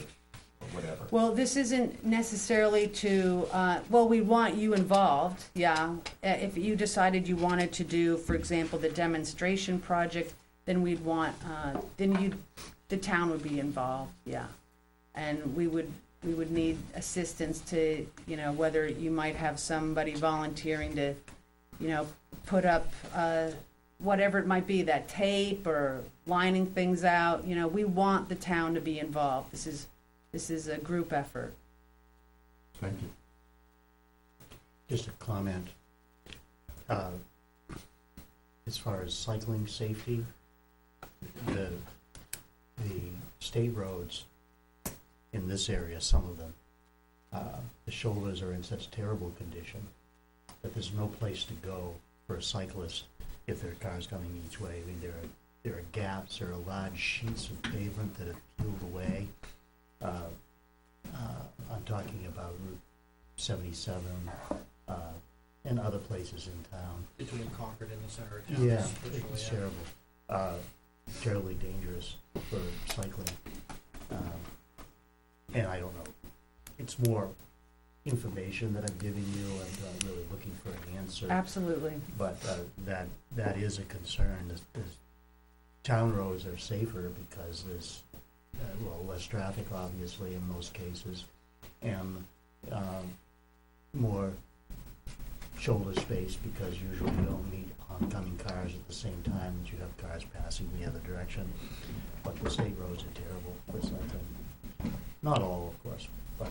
Speaker 6: or whatever.
Speaker 7: Well, this isn't necessarily to, well, we want you involved, yeah. If you decided you wanted to do, for example, the demonstration project, then we'd want, the town would be involved, yeah. And we would need assistance to, you know, whether you might have somebody volunteering to, you know, put up, whatever it might be, that tape or lining things out, you know, we want the town to be involved. This is a group effort.
Speaker 6: Thank you.
Speaker 11: Just a comment. As far as cycling safety, the state roads in this area, some of them, the shoulders are in such terrible condition that there's no place to go for a cyclist if there are cars coming each way. I mean, there are gaps, there are large sheets of pavement that have peeled away. I'm talking about Route 77 and other places in town.
Speaker 4: Between Concord and the center of town.
Speaker 11: Yeah, it's terrible. Terribly dangerous for cycling. And I don't know. It's more information that I'm giving you. I'm not really looking for an answer.
Speaker 7: Absolutely.
Speaker 11: But that is a concern. The town roads are safer because there's less traffic, obviously, in most cases, and more shoulder space because usually you don't meet oncoming cars at the same time as you have cars passing the other direction. But the state roads are terrible for cycling. Not all, of course, but.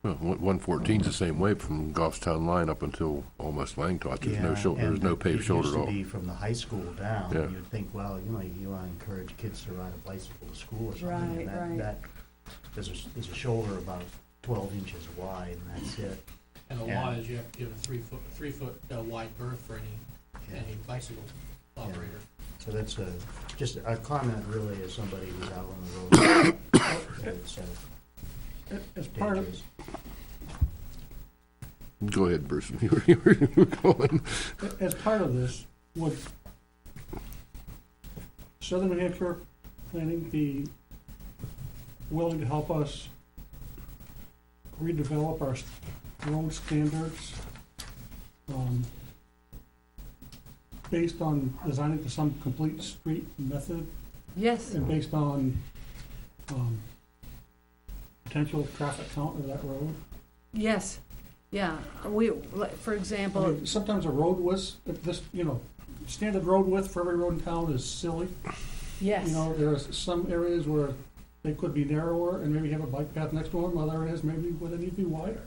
Speaker 1: Well, 114's the same way from Goffstown line up until almost Langtot. There's no shoulder. There's no paved shoulder at all.
Speaker 11: It used to be from the high school down.
Speaker 1: Yeah.
Speaker 11: You'd think, well, you want to encourage kids to ride a bicycle to school or something.
Speaker 7: Right,
Speaker 11: and
Speaker 7: right.
Speaker 11: There's a shoulder about 12 inches wide, and that's it.
Speaker 4: And the law is you have to give a 3 foot wide berth for any bicycle operator.
Speaker 11: So that's just a comment, really, as somebody who's out on the road. It's
Speaker 5: As part of,
Speaker 11: dangerous.
Speaker 1: Go ahead, Bruce. You were going.
Speaker 5: as part of this, would Southern New Hampshire Planning be willing to help us redevelop our road standards based on designing to some complete street method
Speaker 7: Yes.
Speaker 5: and based on potential traffic count of that road?
Speaker 7: Yes. Yeah. For
Speaker 5: I
Speaker 7: example,
Speaker 5: mean, sometimes a road width, standard road width for every road in town is silly.
Speaker 7: yes.
Speaker 5: You know, there's some areas where they could be narrower and maybe have a bike path next to them, other areas maybe where they need to be wider.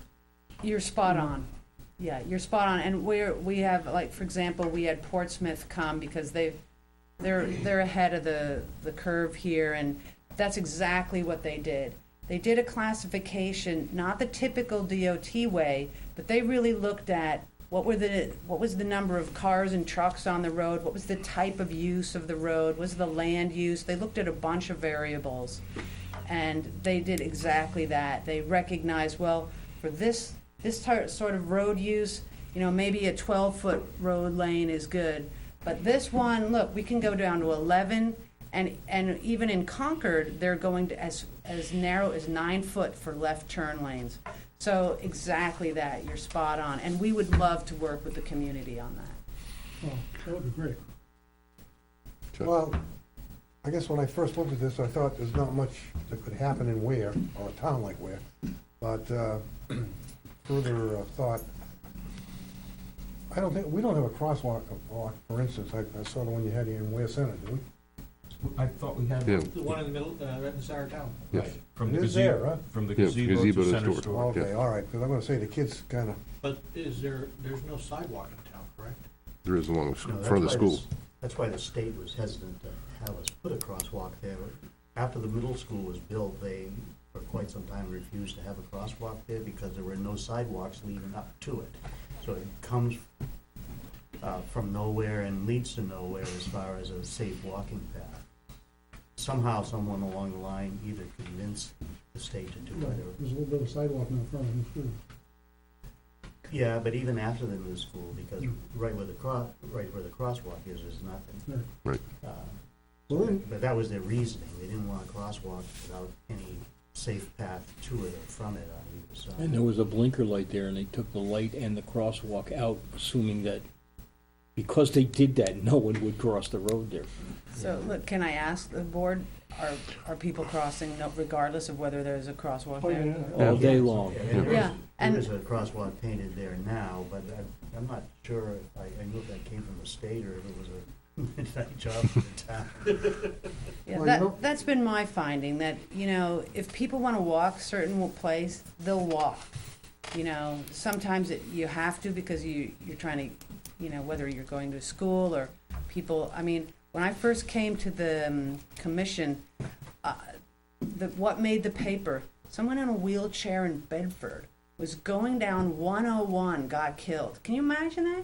Speaker 7: You're spot on. Yeah, you're spot on. And we have, like, for example, we had Portsmouth come because they're ahead of the curve here, and that's exactly what they did. They did a classification, not the typical DOT way, but they really looked at what was the number of cars and trucks on the road, what was the type of use of the road, was the land use. They looked at a bunch of variables, and they did exactly that. They recognized, well, for this this sort of road use, you know, maybe a 12-foot road lane is good. But this one, look, we can go down to 11, and even in Concord, they're going to as narrow as 9 foot for left turn lanes. So exactly that, you're spot on. And we would love to work with the community on that.
Speaker 5: Well, that would be great.
Speaker 8: Well, I guess when I first looked at this, I thought there's not much that could happen in Weare, or a town like Weare. But further thought, we don't have a crosswalk, for instance, I saw the one you had here in Weare Center, do we?
Speaker 6: I thought we had
Speaker 1: Yeah.
Speaker 6: one
Speaker 4: The one in the middle, right in the center of town.
Speaker 1: Yes.
Speaker 6: from
Speaker 8: It
Speaker 6: the
Speaker 8: is there,
Speaker 6: gazebo,
Speaker 8: huh?
Speaker 6: from the
Speaker 1: Yeah,
Speaker 6: gazebo
Speaker 1: gazebo
Speaker 6: to
Speaker 1: to
Speaker 6: center
Speaker 1: store.
Speaker 6: store.
Speaker 8: Okay, all right, because I'm gonna say the kids kinda,
Speaker 4: But there's no sidewalk in town, correct?
Speaker 1: There is along
Speaker 11: No,
Speaker 1: the
Speaker 11: that's
Speaker 1: front of the
Speaker 11: why
Speaker 1: school.
Speaker 11: this- That's why the state was hesitant to have us put a crosswalk there. After the middle school was built, they, for quite some time, refused to have a crosswalk there because there were no sidewalks leading up to it. So it comes from nowhere and leads to nowhere as far as a safe walking path. Somehow, someone along the line either convinced the state to do it or.
Speaker 5: There's a little bit of sidewalk in the front of the school.
Speaker 11: Yeah, but even after the new school, because right where the crosswalk is, there's nothing.
Speaker 1: Right.
Speaker 11: But that was their reasoning. They didn't want a crosswalk without any safe path to it or from it on either side.
Speaker 2: And there was a blinker light there, and they took the light and the crosswalk out, assuming that because they did that, no one would cross the road there.
Speaker 7: So, look, can I ask the board, are people crossing regardless of whether there's a crosswalk
Speaker 5: Oh,
Speaker 7: there?
Speaker 5: yeah.
Speaker 2: All day long.
Speaker 7: Yeah, and-
Speaker 11: There is a crosswalk painted there now, but I'm not sure if I knew if that came from the state or if it was a midnight job for the town.
Speaker 7: Yeah,
Speaker 8: Well, you know-
Speaker 7: that's been my finding, that, you know, if people want to walk a certain place, they'll walk. You know, sometimes you have to because you're trying to, you know, whether you're going to school or people, I mean, when I first came to the commission, what made the paper, someone in a wheelchair in Bedford was going down 101, got killed. Can you imagine that?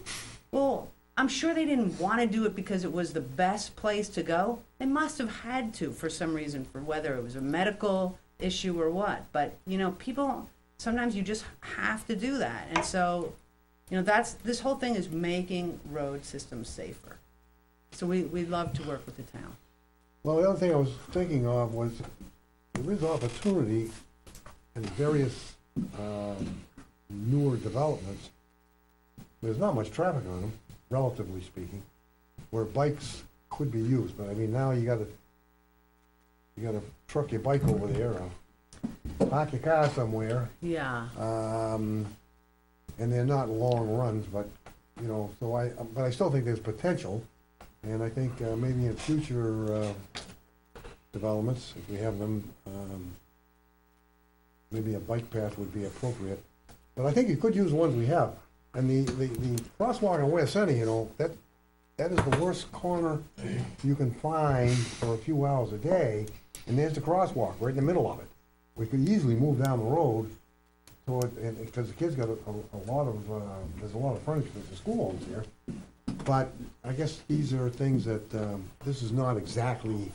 Speaker 7: Well, I'm sure they didn't want to do it because it was the best place to go. They must have had to for some reason, for whether it was a medical issue or what. But, you know, people, sometimes you just have to do that. And so, you know, this whole thing is making road systems safer. So we'd love to work with the town.
Speaker 8: well, the other thing I was thinking of was, there is opportunity in various newer developments. There's not much traffic on them, relatively speaking, where bikes could be used, but I mean, now you gotta truck your bike over there, or park your car somewhere,
Speaker 7: Yeah.
Speaker 8: and they're not long runs, but, you know, so but I still think there's potential, and I think maybe in future developments, if we have them, maybe a bike path would be appropriate. But I think you could use the ones we have. And the crosswalk in Weare Center, you know, that is the worst corner you can find for a few hours a day, and there's the crosswalk right in the middle of it. We could easily move down the road because the kids got a lot of, there's a lot of furniture that the school owns here. But I guess these are things that, this is not exactly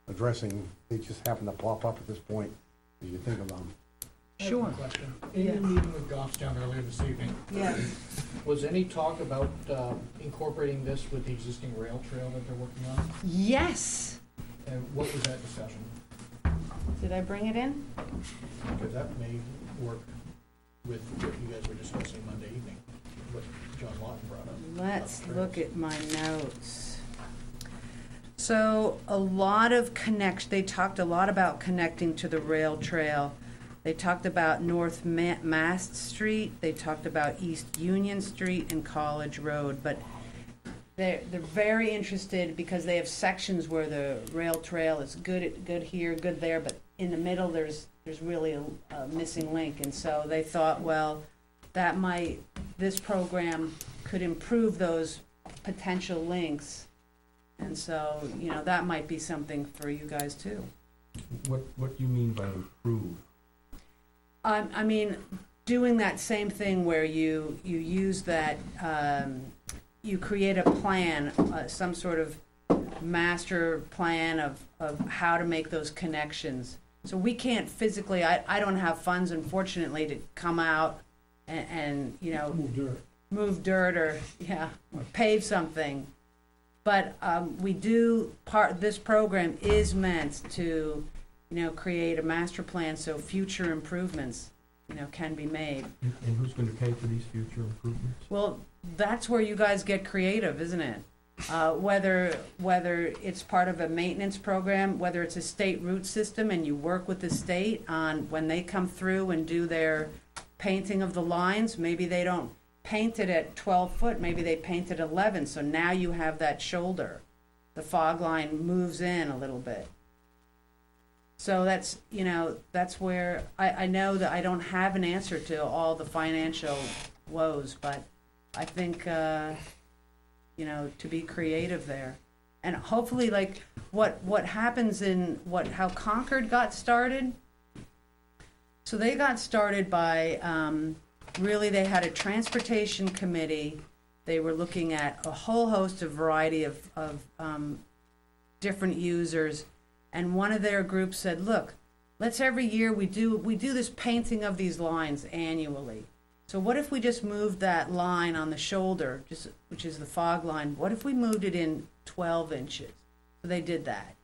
Speaker 8: addressing, they just happen to pop up at this point as you think of them.
Speaker 4: I have
Speaker 7: Sure.
Speaker 4: a question. In your
Speaker 7: Yeah.
Speaker 4: meeting with Goffstown earlier this evening,
Speaker 7: Yes.
Speaker 4: was any talk about incorporating this with the existing rail trail that they're working on?
Speaker 7: Yes.
Speaker 4: And what was that discussion?
Speaker 7: Did I bring it in?
Speaker 4: Because that may work with what you guys were discussing Monday evening, what John Lawton brought up.
Speaker 7: Let's
Speaker 4: about
Speaker 7: look
Speaker 4: trails.
Speaker 7: at my notes. So a lot of they talked a lot about connecting to the rail trail. They talked about North Mast Street, they talked about East Union Street and College Road, but they're very interested because they have sections where the rail trail is good here, good there, but in the middle there's really a missing link. And so they thought, well, this program could improve those potential links. And so, you know, that might be something for you guys too.
Speaker 6: What do you mean by improve?
Speaker 7: I mean, doing that same thing where you use that, you create a plan, some sort of master plan of how to make those connections. So we can't physically, I don't have funds, unfortunately, to come out and, you know,
Speaker 5: Move dirt.
Speaker 7: or pave something. But this program is meant to, you know, create a master plan so future improvements, you know, can be made.
Speaker 6: And who's gonna pay for these future improvements?
Speaker 7: Well, that's where you guys get creative, isn't it? Whether it's part of a maintenance program, whether it's a state route system and you work with the state on when they come through and do their painting of the lines, maybe they don't paint it at 12 foot, maybe they paint it 11, so now you have that shoulder. The fog line moves in a little bit. So that's, you know, that's where, I know that I don't have an answer to all the financial woes, but I think, you know, to be creative there. And hopefully, like, what happens how Concord got started. So they got started by, really, they had a transportation committee. They were looking at a whole host of variety of different users. And one of their groups said, look, let's every year we do this painting of these lines annually. So what if we just moved that line on the shoulder, which is the fog line, what if we moved it in 12 inches? So they did that.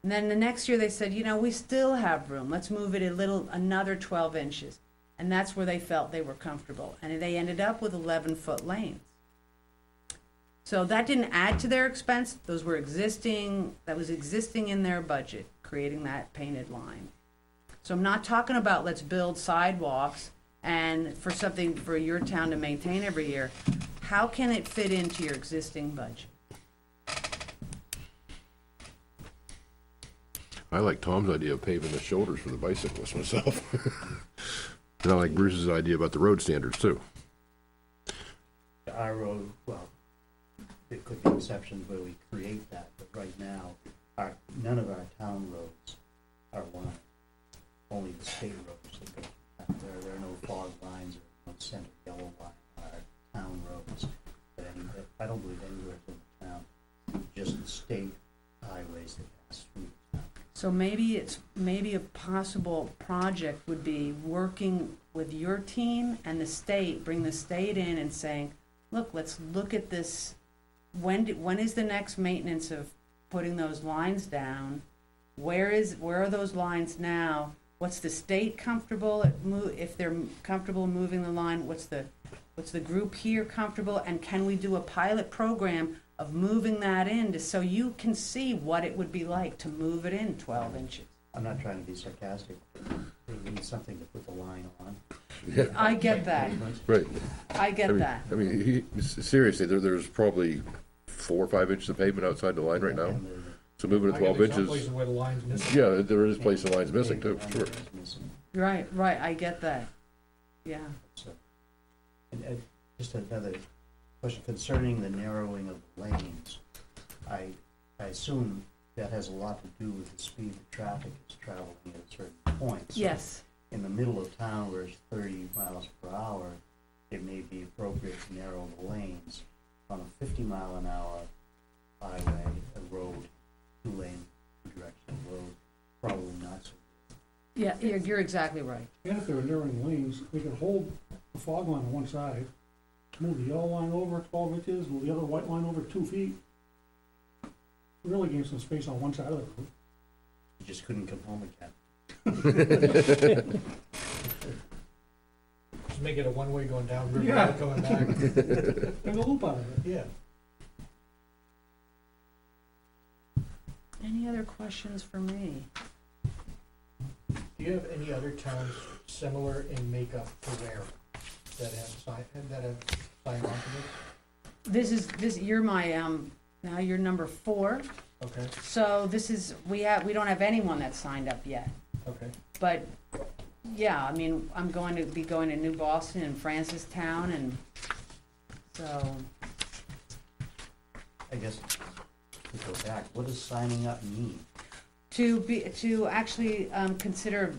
Speaker 7: And then the next year they said, you know, we still have room. Let's move it another 12 inches. And that's where they felt they were comfortable. And they ended up with 11-foot lanes. So that didn't add to their expense. That was existing in their budget, creating that painted line. So I'm not talking about let's build sidewalks and for something for your town to maintain every year. How can it fit into your existing budget?
Speaker 1: I like Tom's idea of paving the shoulders for the bicyclists myself. And I like Bruce's idea about the road standards too.
Speaker 11: Our road, well, it could be exceptions where we create that, but right now, none of our town roads are lined. Only the state roads that go through town. There are no fog lines or no center yellow line on our town roads. I don't believe anywhere in the town, just the state highways that pass through the town.
Speaker 7: So maybe a possible project would be working with your team and the state, bring the state in and saying, look, let's look at this. When is the next maintenance of putting those lines down? Where are those lines now? What's the state comfortable if they're comfortable moving the line? What's the group here comfortable? And can we do a pilot program of moving that in so you can see what it would be like to move it in 12 inches?
Speaker 11: I'm not trying to be sarcastic, but they need something to put the line on.
Speaker 1: Yeah.
Speaker 7: I get that.
Speaker 1: Right.
Speaker 7: I get that.
Speaker 1: I mean, seriously, there's probably 4 or 5 inches of pavement outside the line right now. So moving to 12
Speaker 5: Some
Speaker 1: inches.
Speaker 5: places where the line's missing.
Speaker 1: Yeah, there is places the line's missing too, sure.
Speaker 7: Right, I get that. Yeah.
Speaker 11: So, and just another question concerning the narrowing of the lanes. I assume that has a lot to do with the speed the traffic is traveling at a certain point. So
Speaker 7: Yes.
Speaker 11: in the middle of town where it's 30 miles per hour, it may be appropriate to narrow the lanes. On a 50-mile-an-hour highway, a road, 2-lane, 2-directional road, probably not so good.
Speaker 7: Yeah, you're exactly right.
Speaker 5: And if they were narrowing lanes, we could hold the fog line on one side, move the yellow line over 12 inches, move the other white line over 2 feet. Really gain some space on one side of the road.
Speaker 11: You just couldn't come home again.
Speaker 4: Just make it a one-way going down River
Speaker 5: Yeah.
Speaker 4: Road, coming back.
Speaker 5: Make a loop out of it.
Speaker 4: Yeah.
Speaker 7: Any other questions for me?
Speaker 4: Do you have any other towns similar in makeup to Weare that have signed on to this?
Speaker 7: You're my, now you're number 4.
Speaker 4: Okay,
Speaker 7: So we don't have anyone that's signed up yet.
Speaker 4: okay.
Speaker 7: But, yeah, I mean, I'm going to be going to New Boston and Francistown, and so,
Speaker 11: I guess, to go back, what does signing up mean?
Speaker 7: to actually consider,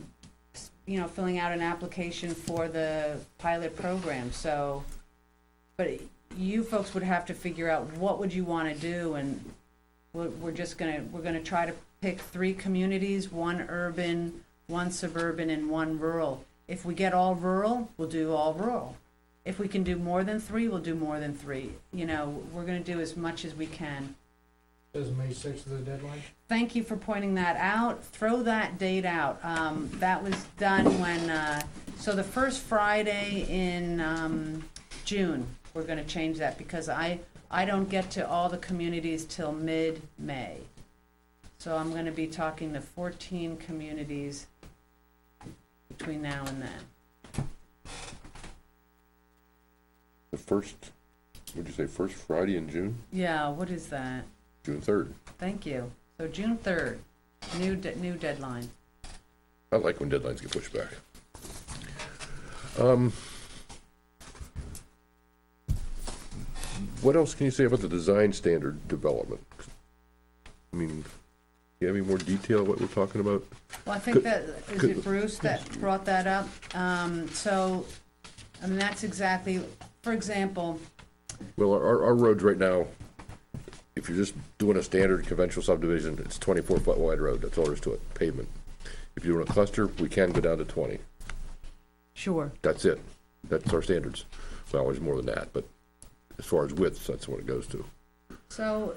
Speaker 7: filling out an application for the pilot program, so, but you folks would have to figure out what would you want to do, and we're gonna try to pick 3 communities, 1 urban, 1 suburban, and 1 rural, If we get all rural, we'll do all rural. If we can do more than 3, we'll do more than 3. You know, we're gonna do as much as we can.
Speaker 4: Is May 6th the deadline?
Speaker 7: Thank you for pointing that out. Throw that date out. That was done when, so the first Friday in June, we're gonna change that because I don't get to all the communities till mid-May. So I'm gonna be talking to 14 communities between now and then.
Speaker 1: The first, what'd you say, first Friday in June?
Speaker 7: Yeah, what is that?
Speaker 1: June 3rd.
Speaker 7: Thank you. So June 3rd, new deadline.
Speaker 1: I like when deadlines get pushed back. What else can you say about the design standard development? I mean, do you have any more detail what we're talking about?
Speaker 7: Well, I think that, is it Bruce that brought that up? So, I mean, that's exactly, for example,
Speaker 1: Well, our roads right now, if you're just doing a standard conventional subdivision, it's 24-foot wide road, that's all there is to it, pavement. If you're doing a cluster, we can go down to 20.
Speaker 7: sure.
Speaker 1: That's it. That's our standards. Well, there's more than that, but as far as width, that's what it goes to.
Speaker 7: So,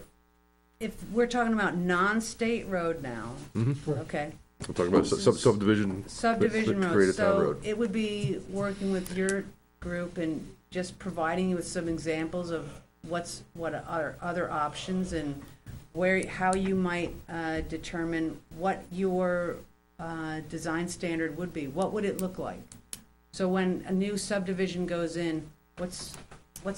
Speaker 7: if we're talking about non-state road now, okay,
Speaker 1: I'm talking about subdivision.
Speaker 7: subdivision
Speaker 1: that create
Speaker 7: roads,
Speaker 1: a town
Speaker 7: so
Speaker 1: road.
Speaker 7: it would be working with your group and just providing you with some examples of what are other options and how you might determine what your design standard would be. What would it look like? So when a new subdivision goes in, what's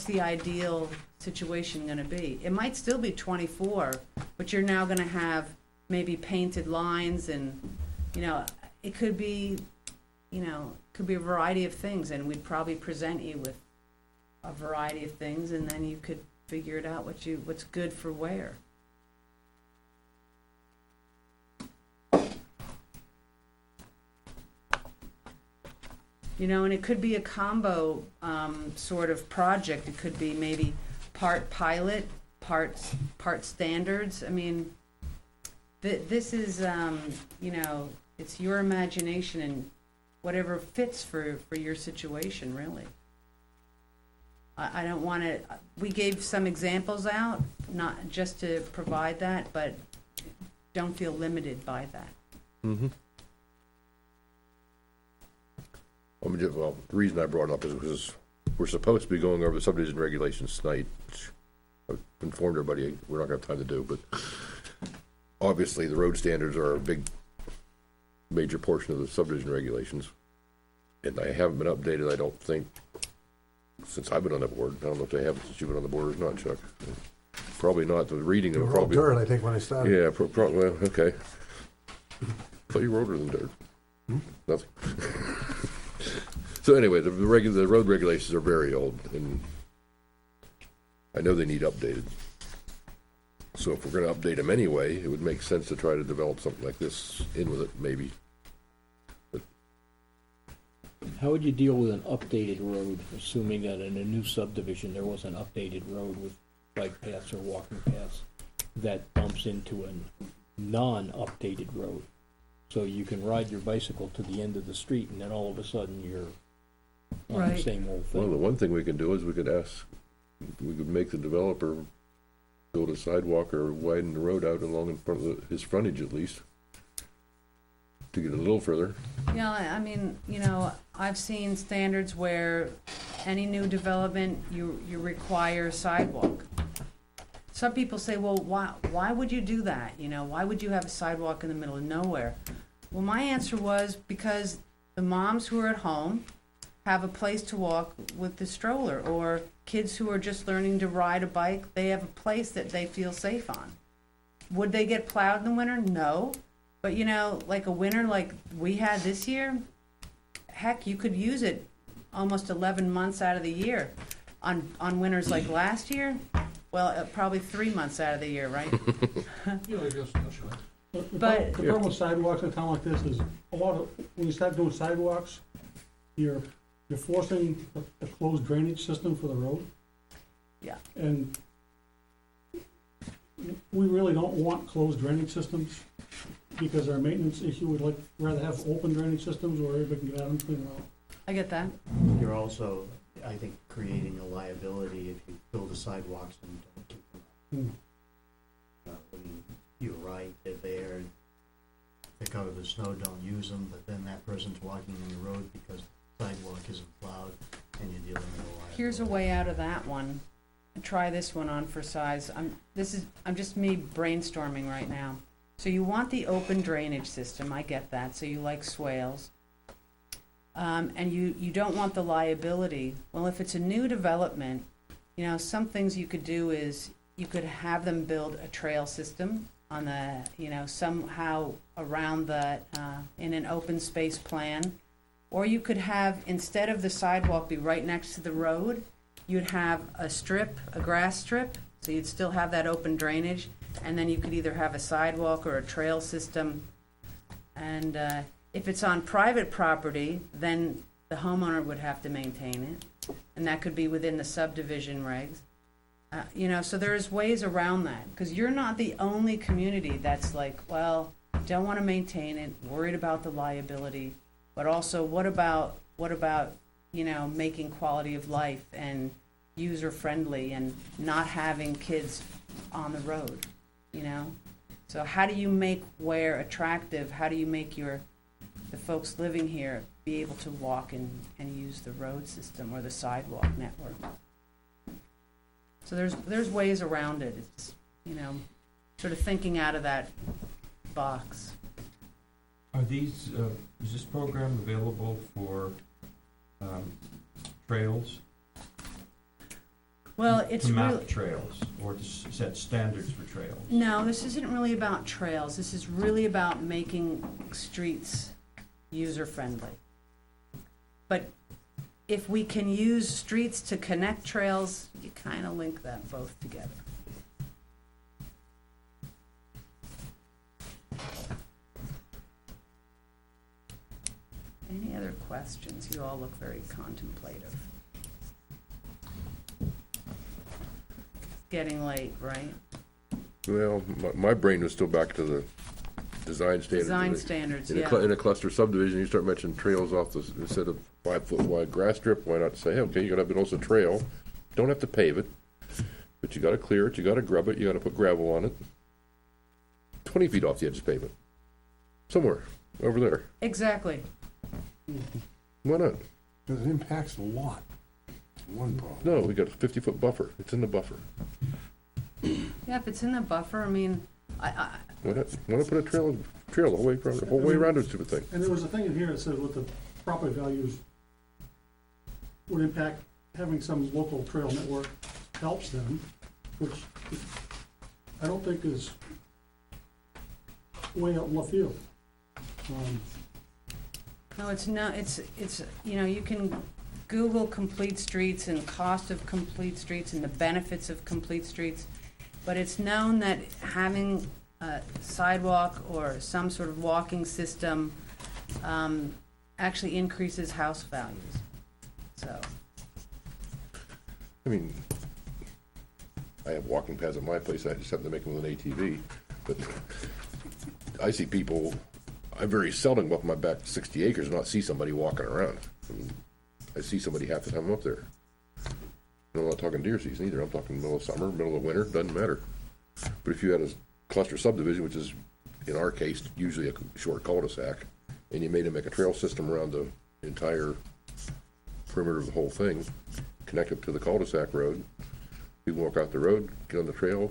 Speaker 7: the ideal situation gonna be? It might still be 24, but you're now gonna have maybe painted lines and, you know, it could be, could be a variety of things, and we'd probably present you with a variety of things, and then you could figure it out what's good for where. And it could be a combo sort of project. It could be maybe part pilot, part standards. I mean, this is, it's your imagination and whatever fits for your situation, really. I don't want to, we gave some examples out, not just to provide that, but don't feel limited by that.
Speaker 1: Mm-hmm. Well, the reason I brought it up is because we're supposed to be going over the subdivision regulations tonight, which I've informed everybody we're not going to have time to do, but obviously the road standards are a major portion of the subdivision regulations, and I haven't been updated, I don't think, since I've been on the board. I don't know if they have since you've been on the board or not, Chuck. Probably not. The reading of it probably.
Speaker 8: Dirt, I think, when I started.
Speaker 1: Yeah, well, okay. Thought you were older than dirt. Nothing. So anyway, the road regulations are very old, and I know they need updated. So if we're going to update them anyway, it would make sense to try to develop something like this in with it, maybe.
Speaker 2: How would you deal with an updated road, assuming that in a new subdivision, there was an updated road with bike paths or walking paths that bumps into a non-updated road? So you can ride your bicycle to the end of the street, and then all of a sudden you're on the
Speaker 7: Right.
Speaker 2: same old
Speaker 1: Well, the
Speaker 2: thing.
Speaker 1: one thing we can do is we could make the developer build a sidewalk or widen the road out along in front of his frontage at least, to get a little further.
Speaker 7: Yeah, I mean, I've seen standards where any new development, you require sidewalk. Some people say, well, why would you do that? Why would you have a sidewalk in the middle of nowhere? Well, my answer was because the moms who are at home have a place to walk with the stroller, or kids who are just learning to ride a bike, they have a place that they feel safe on. Would they get plowed in the winter? No. But like a winter like we had this year, heck, you could use it almost 11 months out of the year. On winters like last year, well, probably 3 months out of the year, right? But
Speaker 5: The problem with sidewalks in a town like this is when you start doing sidewalks, you're forcing a closed drainage system for the road.
Speaker 7: Yeah.
Speaker 5: And we really don't want closed drainage systems because our maintenance issue, we'd like, rather have open drainage systems where everybody can get out and clean it out.
Speaker 7: I get that.
Speaker 11: You're also, I think, creating a liability if you build the sidewalks and don't keep them up. I mean, you're right, they're there, they cover the snow, don't use them, but then that person's walking in the road because the sidewalk isn't plowed, and you're dealing with a liability.
Speaker 7: Here's a way out of that one. Try this one on for size. I'm just me brainstorming right now. So you want the open drainage system, I get that, so you like swales. And you don't want the liability. Well, if it's a new development, you know, some things you could do is you could have them build a trail system on the, you know, somehow around the, in an open space plan. Or you could have, instead of the sidewalk be right next to the road, you'd have a strip, a grass strip, so you'd still have that open drainage, and then you could either have a sidewalk or a trail system. And if it's on private property, then the homeowner would have to maintain it, and that could be within the subdivision regs. You know, so there's ways around that, because you're not the only community that's like, well, don't want to maintain it, worried about the liability, but also what about, you know, making quality of life and user-friendly and not having kids on the road, you know? So how do you make Weare attractive? How do you make the folks living here be able to walk and use the road system or the sidewalk network? So there's ways around it. It's, you know, sort of thinking out of that box.
Speaker 6: Are these, is this program available for trails?
Speaker 7: Well, it's
Speaker 6: to map
Speaker 7: really,
Speaker 6: trails or to set standards for trails?
Speaker 7: no, this isn't really about trails. This is really about making streets user-friendly. But if we can use streets to connect trails, you kind of link that both together. Any other questions? You all look very contemplative. It's getting late, right?
Speaker 1: Well, my brain was still back to the design standards.
Speaker 7: Design standards,
Speaker 1: In
Speaker 7: yeah.
Speaker 1: in a cluster subdivision, you start mentioning trails off the, instead of 5-foot wide grass strip, why not say, hey, okay, you're gonna build us a trail, don't have to pave it, but you gotta clear it, you gotta grub it, you gotta put gravel on it. 20 feet off the edge of pavement. Somewhere, over there.
Speaker 7: Exactly.
Speaker 1: Why not?
Speaker 8: Because it impacts the lot. One problem.
Speaker 1: No, we got a 50-foot buffer, it's in the buffer.
Speaker 7: Yeah, if it's in the buffer, I mean,
Speaker 1: Why not put a trail the whole way around this stupid thing?
Speaker 5: And there was a thing in here that said what the property values would impact, having some local trail network helps them, which I don't think is way out in left field.
Speaker 7: no, it's not, it's, you know, you can Google complete streets and cost of complete streets and the benefits of complete streets, but it's known that having a sidewalk or some sort of walking system actually increases house values, so.
Speaker 1: I mean, I have walking paths at my place, I just happen to make them with an ATV, but I see people, I very seldom go up my back 60 acres and not see somebody walking around. I mean, I see somebody half the time I'm up there. And I'm not talking deer season either, I'm talking middle of summer, middle of winter, doesn't matter. But if you had a cluster subdivision, which is, in our case, usually a short cul-de-sac, and you made them make a trail system around the entire perimeter of the whole thing, connect it to the cul-de-sac road, people walk out the road, get on the trail,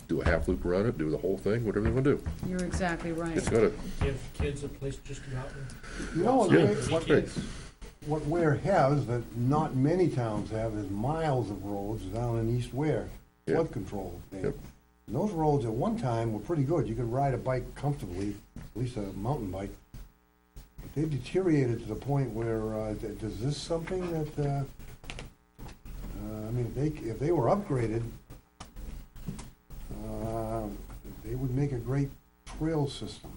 Speaker 1: do a half loop around it, do the whole thing, whatever they want to do.
Speaker 7: You're exactly right.
Speaker 1: It's gotta,
Speaker 4: Give kids a place just to go out and
Speaker 8: You know,
Speaker 1: yeah,
Speaker 8: what
Speaker 1: great.
Speaker 8: what Weare has that not many towns have is miles of roads down in East Weare,
Speaker 1: Yeah.
Speaker 8: flood control.
Speaker 1: Yep.
Speaker 8: And those roads at one time were pretty good. You could ride a bike comfortably, at least a mountain bike. But they've deteriorated to the point where, is this something that, I mean, if they were upgraded, they would make a great trail system.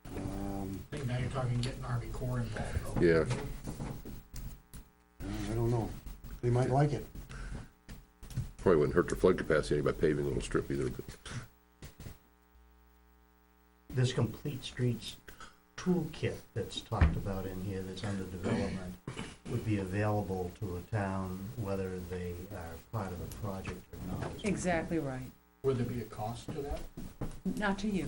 Speaker 4: I think now you're talking getting Army Corps involved, though.
Speaker 1: yeah.
Speaker 8: I don't know. They might like it.
Speaker 1: Probably wouldn't hurt their flood capacity by paving a little strip either, but
Speaker 11: this Complete Streets toolkit that's talked about in here that's under development would be available to a town whether they are part of the project or not.
Speaker 7: Exactly right.
Speaker 4: Would there be a cost to that,
Speaker 7: Not to you.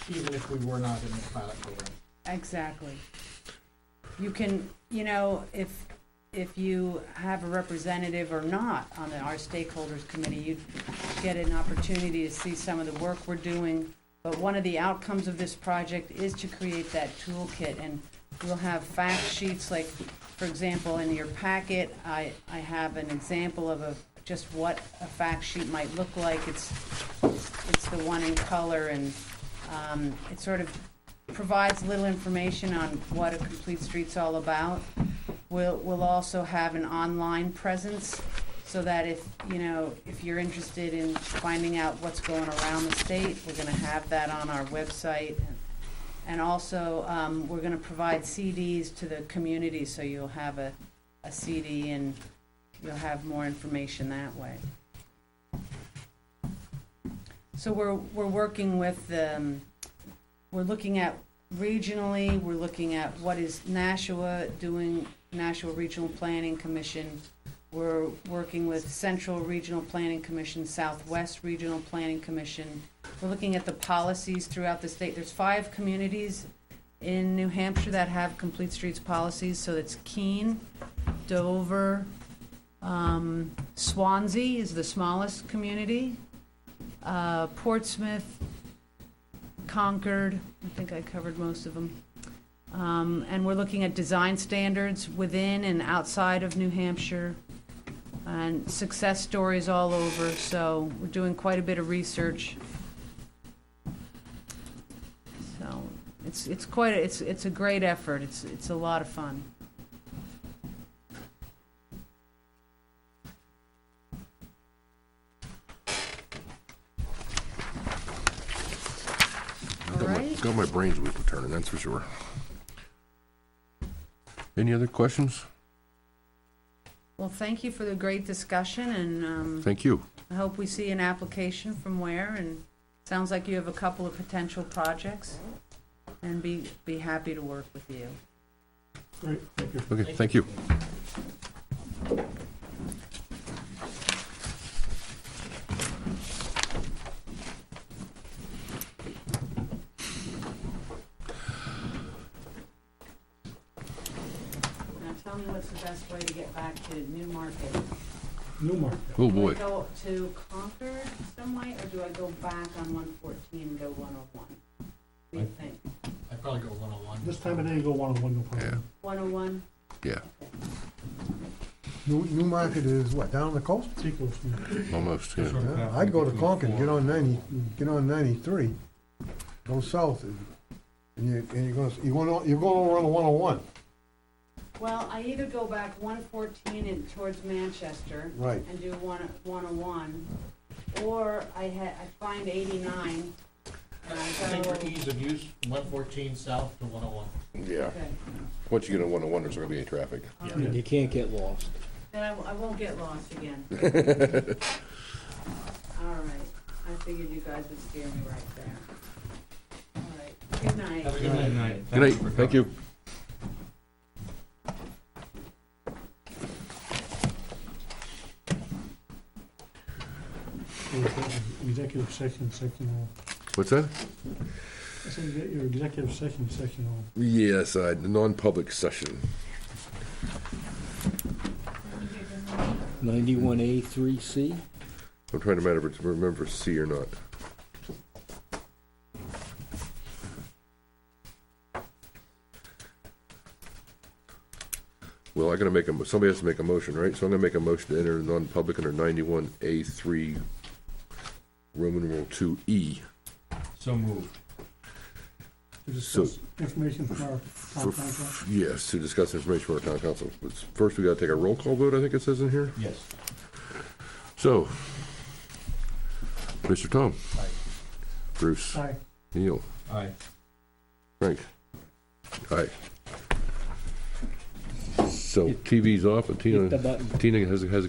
Speaker 4: even if we were not in the pilot program?
Speaker 7: Exactly. You can, if you have a representative or not on our stakeholders committee, you get an opportunity to see some of the work we're doing. But one of the outcomes of this project is to create that toolkit, and we'll have fact sheets, like, for example, in your packet, I have an example of just what a fact sheet might look like. It's the one in color, and it sort of provides little information on what a Complete Street's all about. We'll also have an online presence, so that if you're interested in finding out what's going around the state, we're gonna have that on our website. And also, we're gonna provide CDs to the community, so you'll have a CD and you'll have more information that way. So we're working with, we're looking at regionally, we're looking at what is Nashua doing, Nashua Regional Planning Commission. We're working with Central Regional Planning Commission, Southwest Regional Planning Commission. We're looking at the policies throughout the state. There's 5 communities in New Hampshire that have Complete Streets policies, so it's Keene, Dover, Swansea is the smallest community, Portsmouth, Concord, I think I covered most of them. And we're looking at design standards within and outside of New Hampshire, and success stories all over, so we're doing quite a bit of research. So it's a great effort. It's a lot of fun. All right.
Speaker 1: Got my brains wheel turning, that's for sure. Any other questions?
Speaker 7: Well, thank you for the great discussion, and
Speaker 1: Thank you.
Speaker 7: I hope we see an application from Weare, and sounds like you have a couple of potential projects, and be happy to work with you.
Speaker 5: Great, thank you.
Speaker 1: Okay, thank you.
Speaker 7: Now tell me what's the best way to get back to Newmarket?
Speaker 5: Newmarket.
Speaker 1: Oh, boy.
Speaker 7: Do I go to Concord some way, or do I go back on 114 and go 101? What do you think?
Speaker 4: I'd probably go 101.
Speaker 5: This time of day, you go one-on-one, no
Speaker 1: Yeah,
Speaker 5: problem.
Speaker 7: 101?
Speaker 1: yeah,
Speaker 8: Newmarket is what, down on the coast?
Speaker 5: Seacoast, yeah.
Speaker 1: almost, yeah.
Speaker 8: Yeah, I'd go to Concord, get on 93, go south, and you're going over on the 101.
Speaker 7: Well, I either go back 114 and towards Manchester.
Speaker 8: Right.
Speaker 7: And do 101, or I find 89, and
Speaker 4: I
Speaker 7: I
Speaker 4: think
Speaker 7: go.
Speaker 4: for ease of use, 114 south to 101.
Speaker 1: Yeah,
Speaker 7: Okay,
Speaker 1: once you get on 101, there's gonna be any traffic.
Speaker 7: all
Speaker 4: Yeah.
Speaker 7: right.
Speaker 2: You can't get lost.
Speaker 7: Then I won't get lost again. All right, I figured you guys would steer me right there. All right, good night.
Speaker 4: Have a good night.
Speaker 1: Good night, thank you.
Speaker 5: Executive session, section O.
Speaker 1: What's that?
Speaker 5: I said, get your executive session, section O.
Speaker 1: Yes, the non-public session.
Speaker 2: 91A3C?
Speaker 1: I'm trying to remember C or not. Well, somebody has to make a motion, right? So I'm gonna make a motion to enter non-public under 91A3, Roman numeral 2E.
Speaker 6: So moved.
Speaker 5: To discuss information from our town council.
Speaker 1: Yes, to discuss information from our town council. But first, we gotta take a roll call vote, I think it says in here.
Speaker 6: Yes.
Speaker 1: So, Mr. Tom?
Speaker 6: Aye.
Speaker 1: Bruce?
Speaker 5: Aye.
Speaker 1: Neil?
Speaker 6: Aye.
Speaker 1: Frank? Aye. So TV's off, and
Speaker 2: Hit the button.
Speaker 1: Tina has a